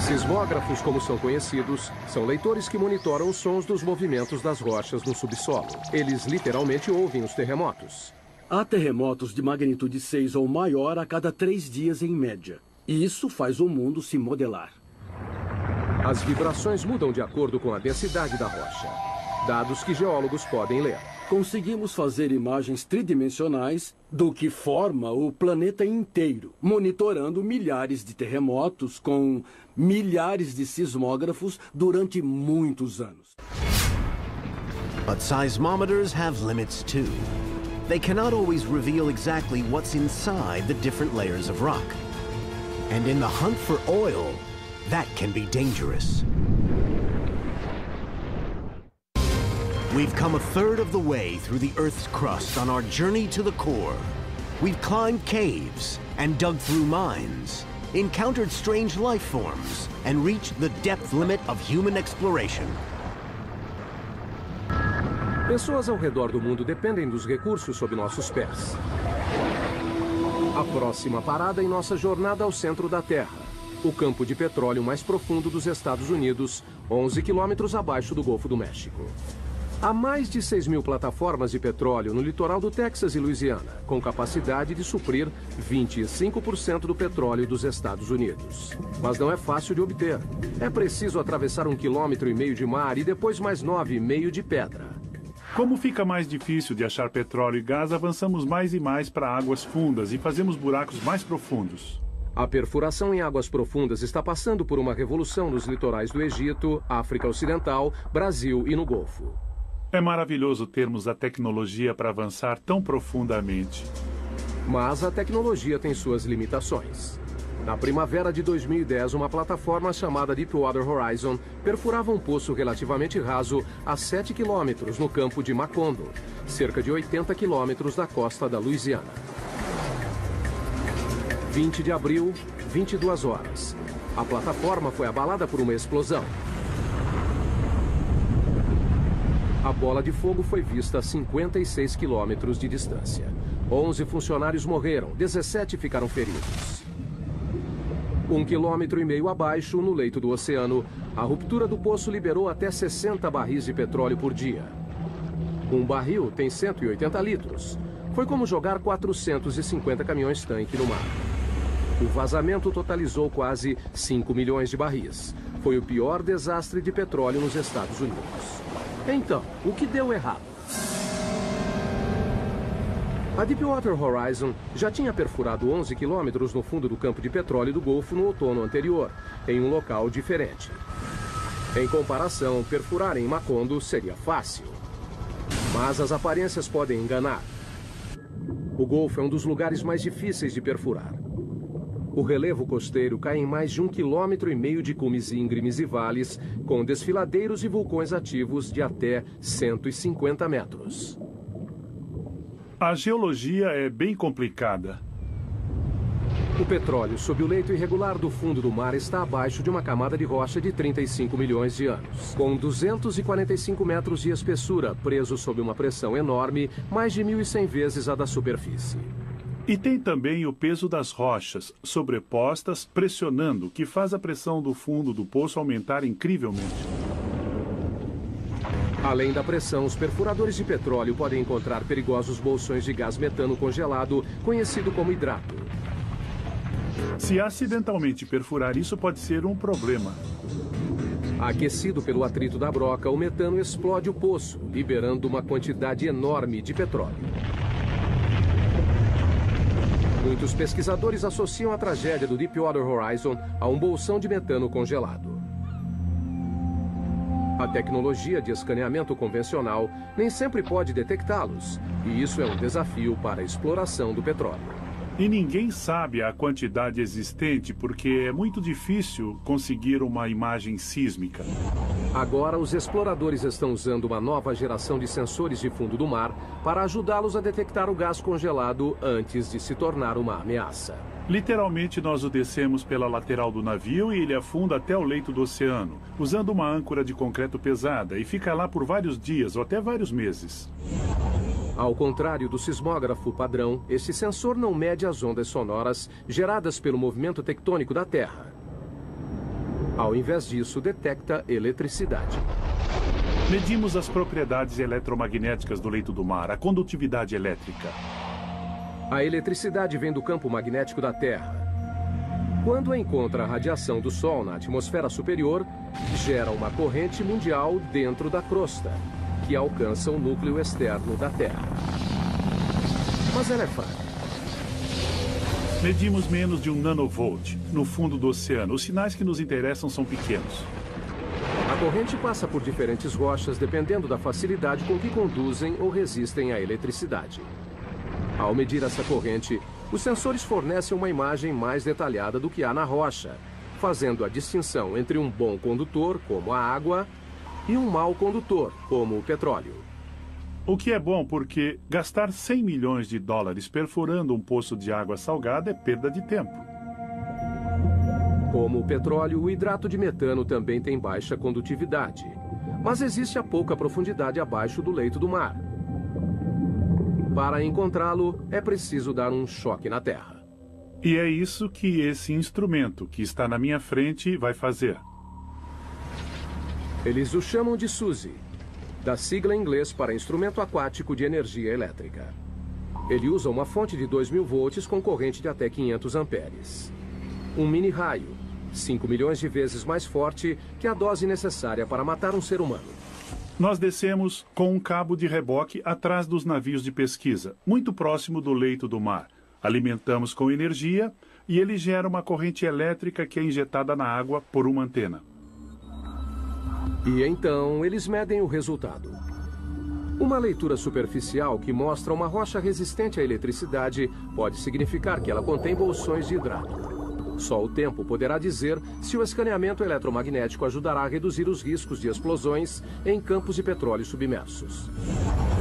Sismógrafos, como são conhecidos, são leitores que monitoram os sons dos movimentos das rochas no subsolo. Eles literalmente ouvem os terremotos. Há terremotos de magnitude 6 ou maior a cada 3 dias em média. E isso faz o mundo se modelar. As vibrações mudam de acordo com a densidade da rocha. Dados que geólogos podem ler. Conseguimos fazer imagens tridimensionais do que forma o planeta inteiro, monitorando milhares de terremotos com milhares de sismógrafos durante muitos anos. But seismometers have limits too. They cannot always reveal exactly what's inside the different layers of rock. And in the hunt for oil, that can be dangerous. We've come a third of the way through the Earth's crust on our journey to the core. We've climbed caves and dug through mines, encountered strange life forms, and reached the depth limit of human exploration. Pessoas ao redor do mundo dependem dos recursos sob nossos pés. A próxima parada em nossa jornada ao centro da Terra. O campo de petróleo mais profundo dos Estados Unidos, 11 quilômetros abaixo do Golfo do México. Há mais de 6 mil plataformas de petróleo no litoral do Texas e Louisiana, com capacidade de suprir 25% do petróleo dos Estados Unidos. Mas não é fácil de obter. É preciso atravessar 1,5 km de mar e depois mais 9,5 de pedra. Como fica mais difícil de achar petróleo e gás, avançamos mais e mais para águas fundas e fazemos buracos mais profundos. A perfuração em águas profundas está passando por uma revolução nos litorais do Egito, África Ocidental, Brasil e no Golfo. É maravilhoso termos a tecnologia para avançar tão profundamente. Mas a tecnologia tem suas limitações. Na primavera de 2010, uma plataforma chamada Deepwater Horizon perfurava um poço relativamente raso a 7 quilômetros no campo de Macondo, cerca de 80 quilômetros da costa da Louisiana. 20 de abril, 22 horas. A plataforma foi abalada por uma explosão. A bola de fogo foi vista a 56 quilômetros de distância. 11 funcionários morreram, 17 ficaram feridos. 1,5 km abaixo, no leito do oceano, a ruptura do poço liberou até 60 barris de petróleo por dia. Um barril tem 180 litros. Foi como jogar 450 caminhões-tanque no mar. O vazamento totalizou quase 5 milhões de barris. Foi o pior desastre de petróleo nos Estados Unidos. Então, o que deu errado? A Deepwater Horizon já tinha perfurado 11 quilômetros no fundo do campo de petróleo do Golfo no outono anterior, em um local diferente. Em comparação, perfurar em Macondo seria fácil. Mas as aparências podem enganar. O Golfo é um dos lugares mais difíceis de perfurar. O relevo costeiro cai em mais de 1,5 km de cumes íngremes e vales, com desfiladeiros e vulcões ativos de até 150 metros. A geologia é bem complicada. O petróleo sob o leito irregular do fundo do mar está abaixo de uma camada de rocha de 35 milhões de anos, com 245 metros de espessura, preso sob uma pressão enorme, mais de 1.100 vezes a da superfície. E tem também o peso das rochas, sobrepostas, pressionando, que faz a pressão do fundo do poço aumentar incrivelmente. Além da pressão, os perfuradores de petróleo podem encontrar perigosos bolsões de gás metano congelado, conhecido como hidrato. Se acidentalmente perfurar, isso pode ser um problema. Aquecido pelo atrito da broca, o metano explode o poço, liberando uma quantidade enorme de petróleo. Muitos pesquisadores associam a tragédia do Deepwater Horizon a um bolsão de metano congelado. A tecnologia de escaneamento convencional nem sempre pode detectá-los, e isso é um desafio para a exploração do petróleo. E ninguém sabe a quantidade existente porque é muito difícil conseguir uma imagem sísmica. Agora, os exploradores estão usando uma nova geração de sensores de fundo do mar para ajudá-los a detectar o gás congelado antes de se tornar uma ameaça. Literalmente, nós o descemos pela lateral do navio e ele afunda até o leito do oceano, usando uma âncora de concreto pesada, e fica lá por vários dias ou até vários meses. Ao contrário do sismógrafo padrão, esse sensor não mede as ondas sonoras geradas pelo movimento tectônico da Terra. Ao invés disso, detecta eletricidade. Medimos as propriedades eletromagnéticas do leito do mar, a condutividade elétrica. A eletricidade vem do campo magnético da Terra. Quando encontra a radiação do Sol na atmosfera superior, gera uma corrente mundial dentro da crosta, que alcança o núcleo externo da Terra. Mas ela é fraca. Medimos menos de 1 nanovolt no fundo do oceano. Os sinais que nos interessam são pequenos. A corrente passa por diferentes rochas dependendo da facilidade com que conduzem ou resistem à eletricidade. Ao medir essa corrente, os sensores fornecem uma imagem mais detalhada do que há na rocha, fazendo a distinção entre um bom condutor, como a água, e um mau condutor, como o petróleo. O que é bom porque gastar 100 milhões de dólares perfurando um poço de água salgada é perda de tempo. Como o petróleo, o hidrato de metano também tem baixa condutividade, mas existe a pouca profundidade abaixo do leito do mar. Para encontrá-lo, é preciso dar um choque na Terra. E é isso que esse instrumento que está na minha frente vai fazer. Eles o chamam de SUSY. da sigla em inglês para Instrumento Aquático de Energia Elétrica. Ele usa uma fonte de 2.000 volts com corrente de até 500 amperes. Um mini-raio, 5 milhões de vezes mais forte que a dose necessária para matar um ser humano. Nós descemos com um cabo de reboque atrás dos navios de pesquisa, muito próximo do leito do mar. Alimentamos com energia e ele gera uma corrente elétrica que é injetada na água por uma antena. E então eles medem o resultado. Uma leitura superficial que mostra uma rocha resistente à eletricidade pode significar que ela contém bolsões de hidrato. Só o tempo poderá dizer se o escaneamento eletromagnético ajudará a reduzir os riscos de explosões em campos de petróleo submersos.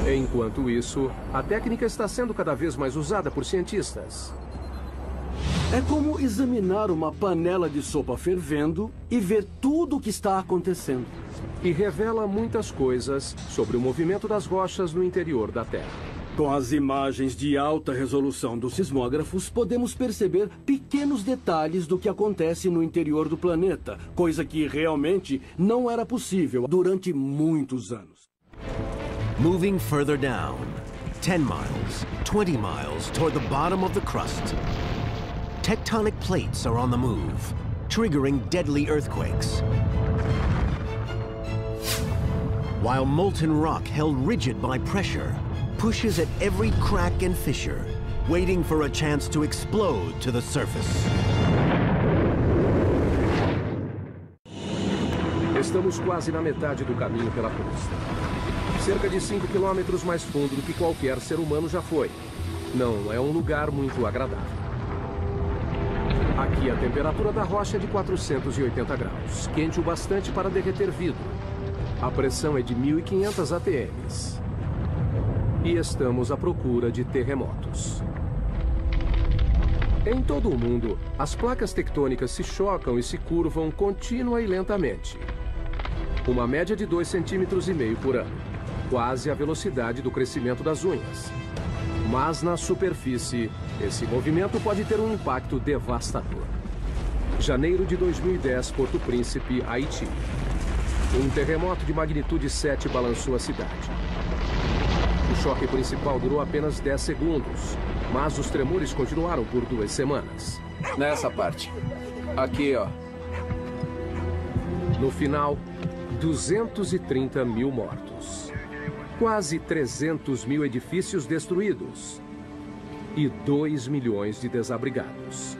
Enquanto isso, a técnica está sendo cada vez mais usada por cientistas. É como examinar uma panela de sopa fervendo e ver tudo o que está acontecendo. E revela muitas coisas sobre o movimento das rochas no interior da Terra. Com as imagens de alta resolução dos sismógrafos, podemos perceber pequenos detalhes do que acontece no interior do planeta, coisa que realmente não era possível durante muitos anos. Moving further down, 10 miles, 20 miles toward the bottom of the crust. Tectonic plates are on the move, triggering deadly earthquakes. While molten rock held rigid by pressure pushes at every crack and fissure, waiting for a chance to explode to the surface. Estamos quase na metade do caminho pela crosta. Cerca de 5 quilômetros mais fundo do que qualquer ser humano já foi. Não é um lugar muito agradável. Aqui a temperatura da rocha é de 480 graus, quente o bastante para derreter vidro. A pressão é de 1.500 ATMs. E estamos à procura de terremotos. Em todo o mundo, as placas tectônicas se chocam e se curvam contínua e lentamente. Uma média de 2,5 cm por ano, quase a velocidade do crescimento das unhas. Mas na superfície, esse movimento pode ter um impacto devastador. Janeiro de 2010, Porto Príncipe, Haiti. Um terremoto de magnitude 7 balançou a cidade. O choque principal durou apenas 10 segundos, mas os tremores continuaram por 2 semanas. Nessa parte. Aqui, ó. No final, 230 mil mortos. Quase 300 mil edifícios destruídos. E 2 milhões de desabrigados.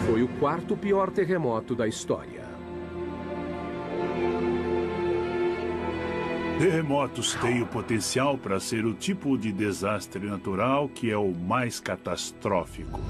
Foi o 4º pior terremoto da história. Terremotos têm o potencial para ser o tipo de desastre natural que é o mais catastrófico.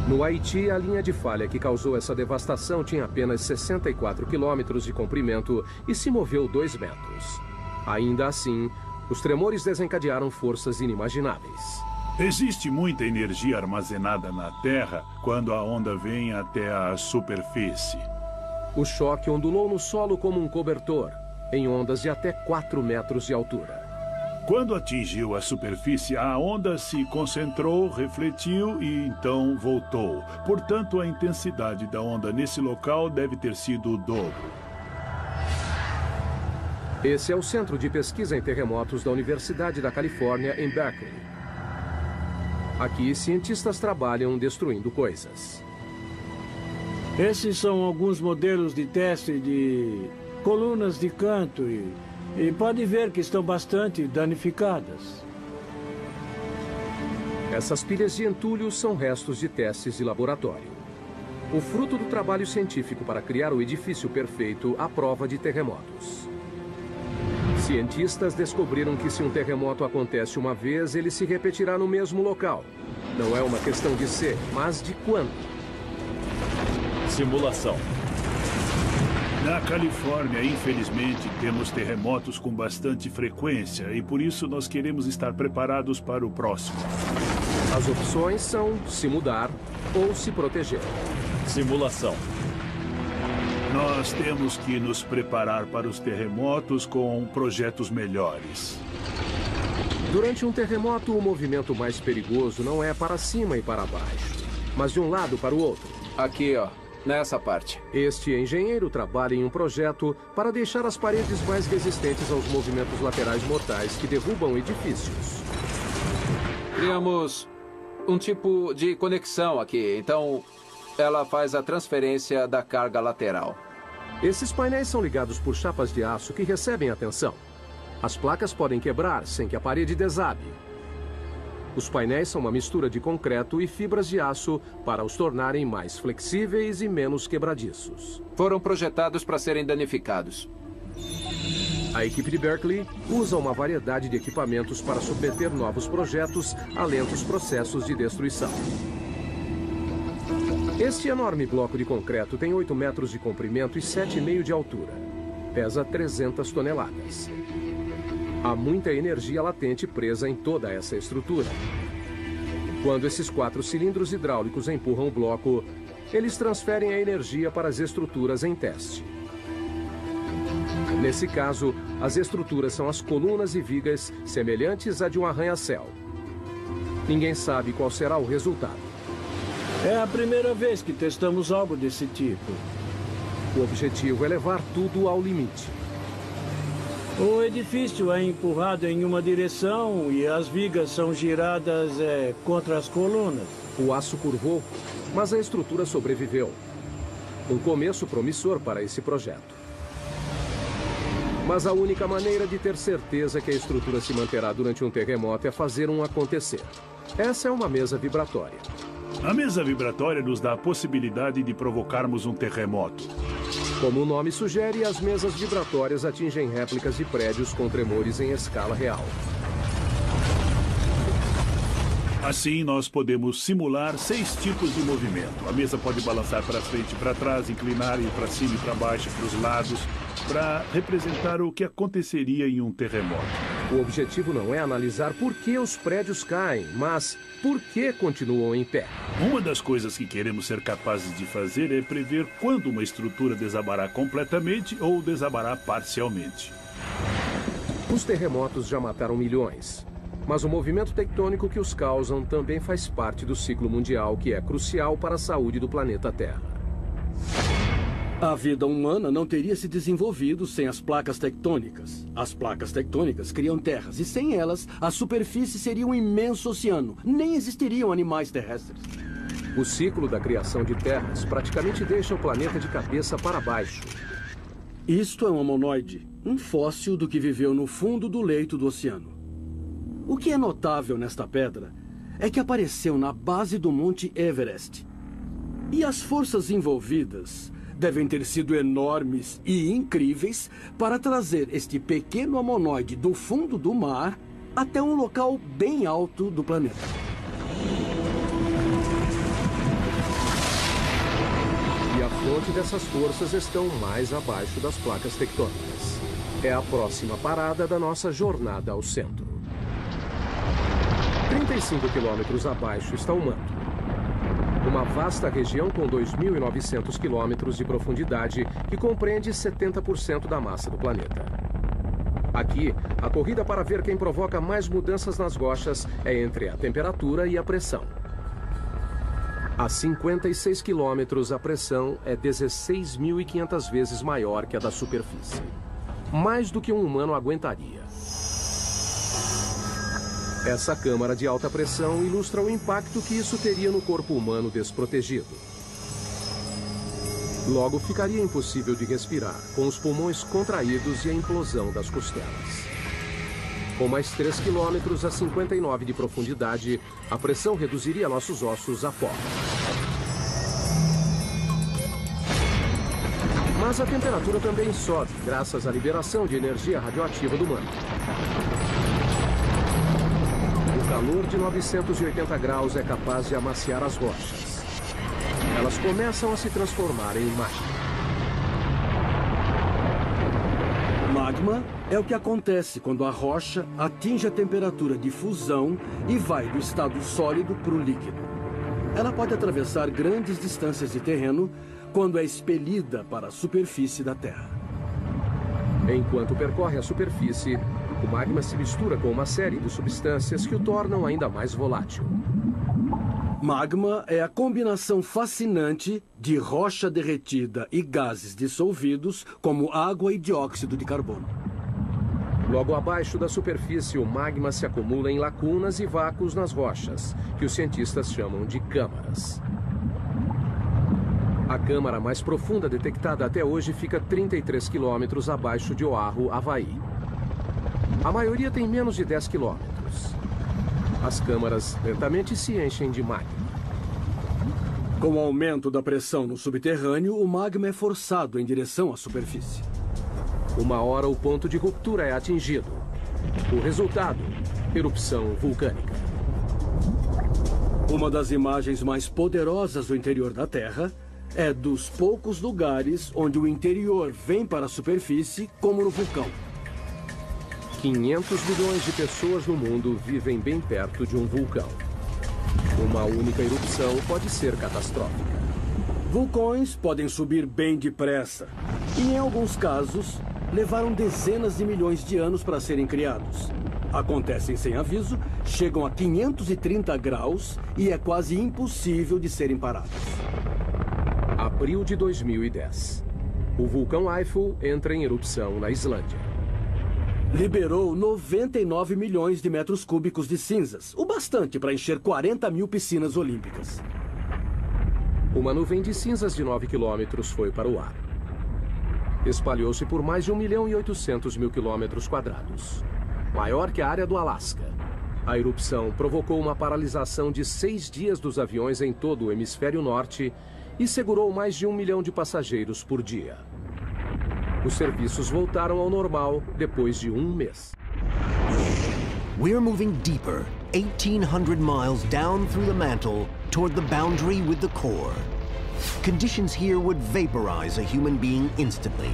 No Haiti, a linha de falha que causou essa devastação tinha apenas 64 quilômetros de comprimento e se moveu 2 metros. Ainda assim, os tremores desencadearam forças inimagináveis. Existe muita energia armazenada na Terra quando a onda vem até a superfície. O choque ondulou no solo como um cobertor, em ondas de até 4 metros de altura. Quando atingiu a superfície, a onda se concentrou, refletiu e então voltou. Portanto, a intensidade da onda nesse local deve ter sido o dobro. Esse é o Centro de Pesquisa em Terremotos da Universidade da Califórnia, em Berkeley. Aqui, cientistas trabalham destruindo coisas. Esses são alguns modelos de teste de colunas de canto e pode ver que estão bastante danificadas. Essas pilhas de entulho são restos de testes de laboratório. O fruto do trabalho científico para criar o edifício perfeito à prova de terremotos. Cientistas descobriram que se um terremoto acontece uma vez, ele se repetirá no mesmo local. Não é uma questão de ser, mas de quando. Simulação. Na Califórnia, infelizmente, temos terremotos com bastante frequência e por isso nós queremos estar preparados para o próximo. As opções são se mudar ou se proteger. Simulação. Nós temos que nos preparar para os terremotos com projetos melhores. Durante um terremoto, o movimento mais perigoso não é para cima e para baixo, mas de um lado para o outro. Aqui, ó. nessa parte. Este engenheiro trabalha em um projeto para deixar as paredes mais resistentes aos movimentos laterais mortais que derrubam edifícios. Criamos um tipo de conexão aqui, então ela faz a transferência da carga lateral. Esses painéis são ligados por chapas de aço que recebem a tensão. As placas podem quebrar sem que a parede desabe. Os painéis são uma mistura de concreto e fibras de aço para os tornarem mais flexíveis e menos quebradiços. Foram projetados para serem danificados. A equipe de Berkeley usa uma variedade de equipamentos para submeter novos projetos a lentos processos de destruição. Este enorme bloco de concreto tem 8 metros de comprimento e 7,5 de altura. Pesa 300 toneladas. Há muita energia latente presa em toda essa estrutura. Quando esses 4 cilindros hidráulicos empurram o bloco, eles transferem a energia para as estruturas em teste. Nesse caso, as estruturas são as colunas e vigas semelhantes à de um arranha-céu. Ninguém sabe qual será o resultado. É a primeira vez que testamos algo desse tipo. O objetivo é levar tudo ao limite. O edifício é empurrado em uma direção e as vigas são giradas contra as colunas. O aço curvou, mas a estrutura sobreviveu. Um começo promissor para esse projeto. Mas a única maneira de ter certeza que a estrutura se manterá durante um terremoto é fazer um acontecer. Essa é uma mesa vibratória. A mesa vibratória nos dá a possibilidade de provocarmos um terremoto. Como o nome sugere, as mesas vibratórias atingem réplicas de prédios com tremores em escala real. Assim, nós podemos simular 6 tipos de movimento. A mesa pode balançar para frente e para trás, inclinar, ir para cima e para baixo, para os lados, para representar o que aconteceria em um terremoto. O objetivo não é analisar por que os prédios caem, mas por que continuam em pé. Uma das coisas que queremos ser capazes de fazer é prever quando uma estrutura desabará completamente ou desabará parcialmente. Os terremotos já mataram milhões. Mas o movimento tectônico que os causam também faz parte do ciclo mundial, que é crucial para a saúde do planeta Terra. A vida humana não teria se desenvolvido sem as placas tectônicas. As placas tectônicas criam terras e sem elas, a superfície seria um imenso oceano. Nem existiriam animais terrestres. O ciclo da criação de terras praticamente deixa o planeta de cabeça para baixo. Isto é um homonoide, um fóssil do que viveu no fundo do leito do oceano. O que é notável nesta pedra é que apareceu na base do Monte Everest. E as forças envolvidas devem ter sido enormes e incríveis para trazer este pequeno homonoide do fundo do mar até um local bem alto do planeta. E a fonte dessas forças estão mais abaixo das placas tectônicas. É a próxima parada da nossa jornada ao centro. 35 quilômetros abaixo está o manto. Uma vasta região com 2.900 quilômetros de profundidade que compreende 70% da massa do planeta. Aqui, a corrida para ver quem provoca mais mudanças nas rochas é entre a temperatura e a pressão. A 56 quilômetros, a pressão é 16.500 vezes maior que a da superfície. Mais do que um humano aguentaria. Essa câmara de alta pressão ilustra o impacto que isso teria no corpo humano desprotegido. Logo, ficaria impossível de respirar, com os pulmões contraídos e a implosão das costelas. Com mais 3 quilômetros a 59 de profundidade, a pressão reduziria nossos ossos a pó. Mas a temperatura também sobe, graças à liberação de energia radioativa do manto. O calor de 980 graus é capaz de amaciar as rochas. Elas começam a se transformar em magma. Magma é o que acontece quando a rocha atinge a temperatura de fusão e vai do estado sólido para o líquido. Ela pode atravessar grandes distâncias de terreno quando é expelida para a superfície da Terra. Enquanto percorre a superfície, o magma se mistura com uma série de substâncias que o tornam ainda mais volátil. Magma é a combinação fascinante de rocha derretida e gases dissolvidos, como água e dióxido de carbono. Logo abaixo da superfície, o magma se acumula em lacunas e vácuos nas rochas, que os cientistas chamam de câmaras. A câmara mais profunda detectada até hoje fica 33 quilômetros abaixo de Oahu, Havaí. A maioria tem menos de 10 quilômetros. As câmaras lentamente se enchem de magma. Com o aumento da pressão no subterrâneo, o magma é forçado em direção à superfície. Uma hora o ponto de ruptura é atingido. O resultado, erupção vulcânica. Uma das imagens mais poderosas do interior da Terra é dos poucos lugares onde o interior vem para a superfície, como no vulcão. 500 milhões de pessoas no mundo vivem bem perto de um vulcão. Uma única erupção pode ser catastrófica. Vulcões podem subir bem depressa e, em alguns casos, levaram dezenas de milhões de anos para serem criados. Acontecem sem aviso, chegam a 530 graus e é quase impossível de serem parados. Abril de 2010. O vulcão Eiffel entra em erupção na Islândia. Liberou 99 milhões de metros cúbicos de cinzas, o bastante para encher 40 mil piscinas olímpicas. Uma nuvem de cinzas de 9 quilômetros foi para o ar. Espalhou-se por mais de 1.800.000 quilômetros quadrados, maior que a área do Alasca. A erupção provocou uma paralisação de 6 dias dos aviões em todo o hemisfério norte e segurou mais de 1 milhão de passageiros por dia. Os serviços voltaram ao normal depois de um mês. We're moving deeper, 1,800 miles down through the mantle toward the boundary with the core. Conditions here would vaporize a human being instantly.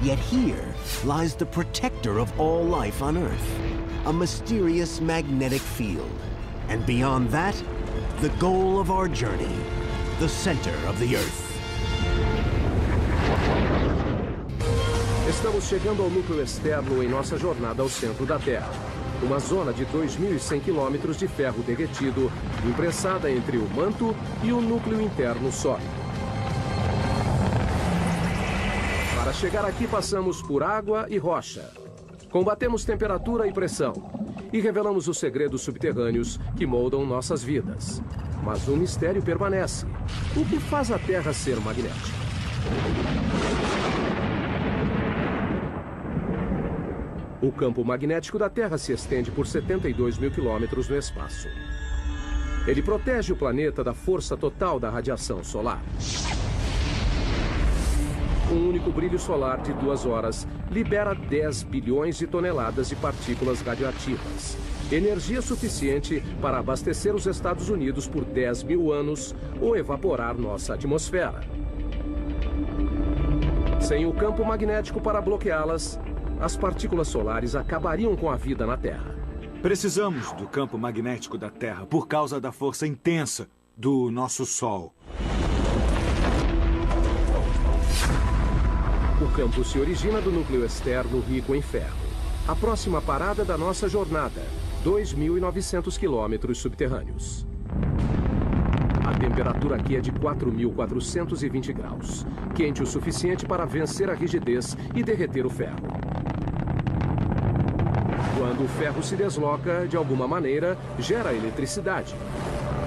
Yet here lies the protector of all life on Earth, a mysterious magnetic field. And beyond that, the goal of our journey, the center of the Earth. Estamos chegando ao núcleo externo em nossa jornada ao centro da Terra. Uma zona de 2.100 quilômetros de ferro derretido, imprensada entre o manto e o núcleo interno sólido. Para chegar aqui, passamos por água e rocha. Combatemos temperatura e pressão. E revelamos os segredos subterrâneos que moldam nossas vidas. Mas um mistério permanece. O que faz a Terra ser magnética? O campo magnético da Terra se estende por 72 mil quilômetros no espaço. Ele protege o planeta da força total da radiação solar. Um único brilho solar de 2 horas libera 10 bilhões de toneladas de partículas radioativas. Energia suficiente para abastecer os Estados Unidos por 10 mil anos ou evaporar nossa atmosfera. Sem o campo magnético para bloqueá-las, as partículas solares acabariam com a vida na Terra. Precisamos do campo magnético da Terra por causa da força intensa do nosso Sol. O campo se origina do núcleo externo rico em ferro. A próxima parada da nossa jornada, 2.900 quilômetros subterrâneos. A temperatura aqui é de 4.420 graus, quente o suficiente para vencer a rigidez e derreter o ferro. Quando o ferro se desloca, de alguma maneira, gera eletricidade.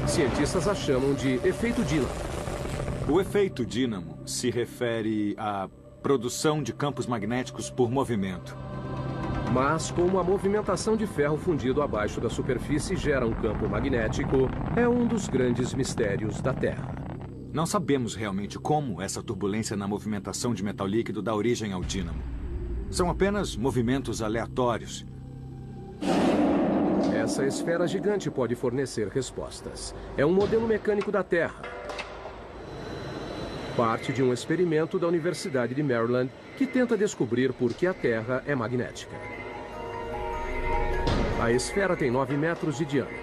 Cientistas a chamam de efeito dínamo. O efeito dínamo se refere à produção de campos magnéticos por movimento. Mas, como a movimentação de ferro fundido abaixo da superfície gera um campo magnético, é um dos grandes mistérios da Terra. Não sabemos realmente como essa turbulência na movimentação de metal líquido dá origem ao dínamo. São apenas movimentos aleatórios. Essa esfera gigante pode fornecer respostas. É um modelo mecânico da Terra. Parte de um experimento da Universidade de Maryland que tenta descobrir por que a Terra é magnética. A esfera tem 9 metros de diâmetro,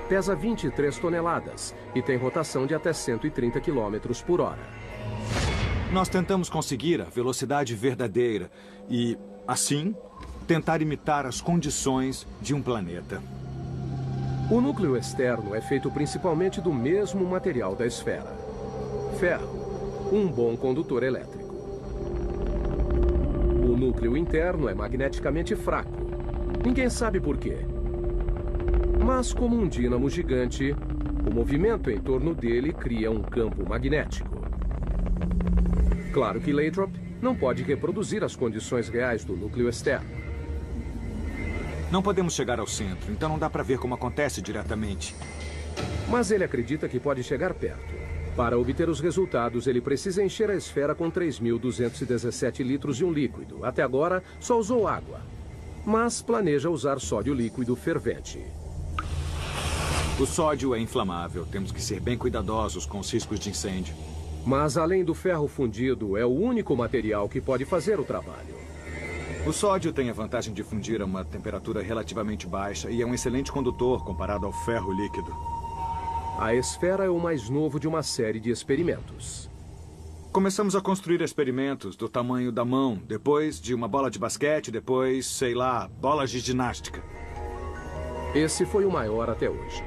pesa 23 toneladas e tem rotação de até 130 km por hora. Nós tentamos conseguir a velocidade verdadeira e, assim, tentar imitar as condições de um planeta. O núcleo externo é feito principalmente do mesmo material da esfera: ferro, um bom condutor elétrico. O núcleo interno é magneticamente fraco. Ninguém sabe por quê. Mas, como um dínamo gigante, o movimento em torno dele cria um campo magnético. Claro que Lathrop não pode reproduzir as condições reais do núcleo externo. Não podemos chegar ao centro, então não dá para ver como acontece diretamente. Mas ele acredita que pode chegar perto. Para obter os resultados, ele precisa encher a esfera com 3.217 litros de um líquido. Até agora, só usou água. Mas planeja usar sódio líquido fervente. O sódio é inflamável. Temos que ser bem cuidadosos com os riscos de incêndio. Mas, além do ferro fundido, é o único material que pode fazer o trabalho. O sódio tem a vantagem de fundir a uma temperatura relativamente baixa e é um excelente condutor comparado ao ferro líquido. A esfera é o mais novo de uma série de experimentos. Começamos a construir experimentos do tamanho da mão, depois de uma bola de basquete, depois, sei lá, bolas de ginástica. Esse foi o maior até hoje.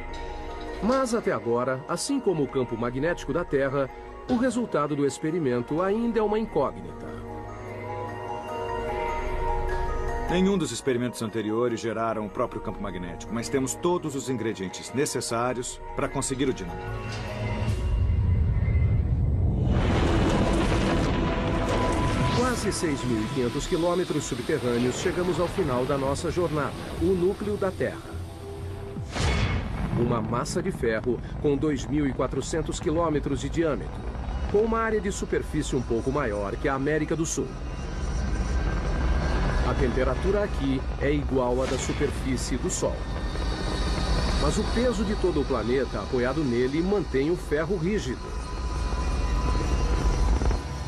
Mas até agora, assim como o campo magnético da Terra, o resultado do experimento ainda é uma incógnita. Nenhum dos experimentos anteriores geraram o próprio campo magnético, mas temos todos os ingredientes necessários para conseguir o dínamo. Quase 6.500 quilômetros subterrâneos, chegamos ao final da nossa jornada, o núcleo da Terra. Uma massa de ferro com 2.400 quilômetros de diâmetro, com uma área de superfície um pouco maior que a América do Sul. A temperatura aqui é igual à da superfície do Sol. Mas o peso de todo o planeta apoiado nele mantém o ferro rígido.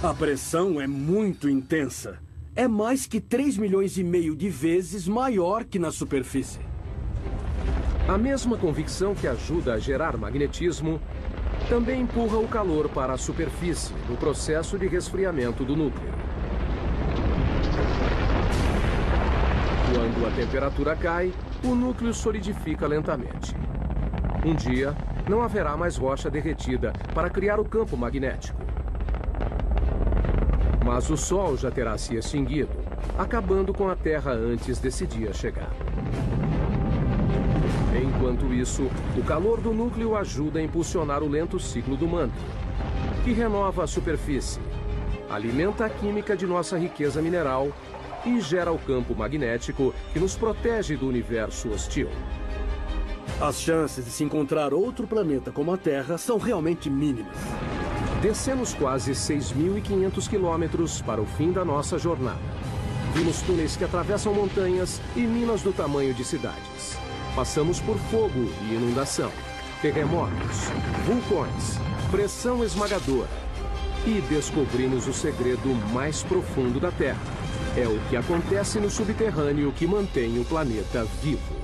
A pressão é muito intensa. É mais que 3,5 milhões de vezes maior que na superfície. A mesma convicção que ajuda a gerar magnetismo também empurra o calor para a superfície no processo de resfriamento do núcleo. Quando a temperatura cai, o núcleo solidifica lentamente. Um dia, não haverá mais rocha derretida para criar o campo magnético. Mas o Sol já terá se extinguido, acabando com a Terra antes desse dia chegar. Enquanto isso, o calor do núcleo ajuda a impulsionar o lento ciclo do manto, que renova a superfície, alimenta a química de nossa riqueza mineral e gera o campo magnético que nos protege do universo hostil. As chances de se encontrar outro planeta como a Terra são realmente mínimas. Descemos quase 6.500 quilômetros para o fim da nossa jornada. Vimos túneis que atravessam montanhas e minas do tamanho de cidades. Passamos por fogo e inundação, terremotos, vulcões, pressão esmagadora. E descobrimos o segredo mais profundo da Terra. É o que acontece no subterrâneo que mantém o planeta vivo.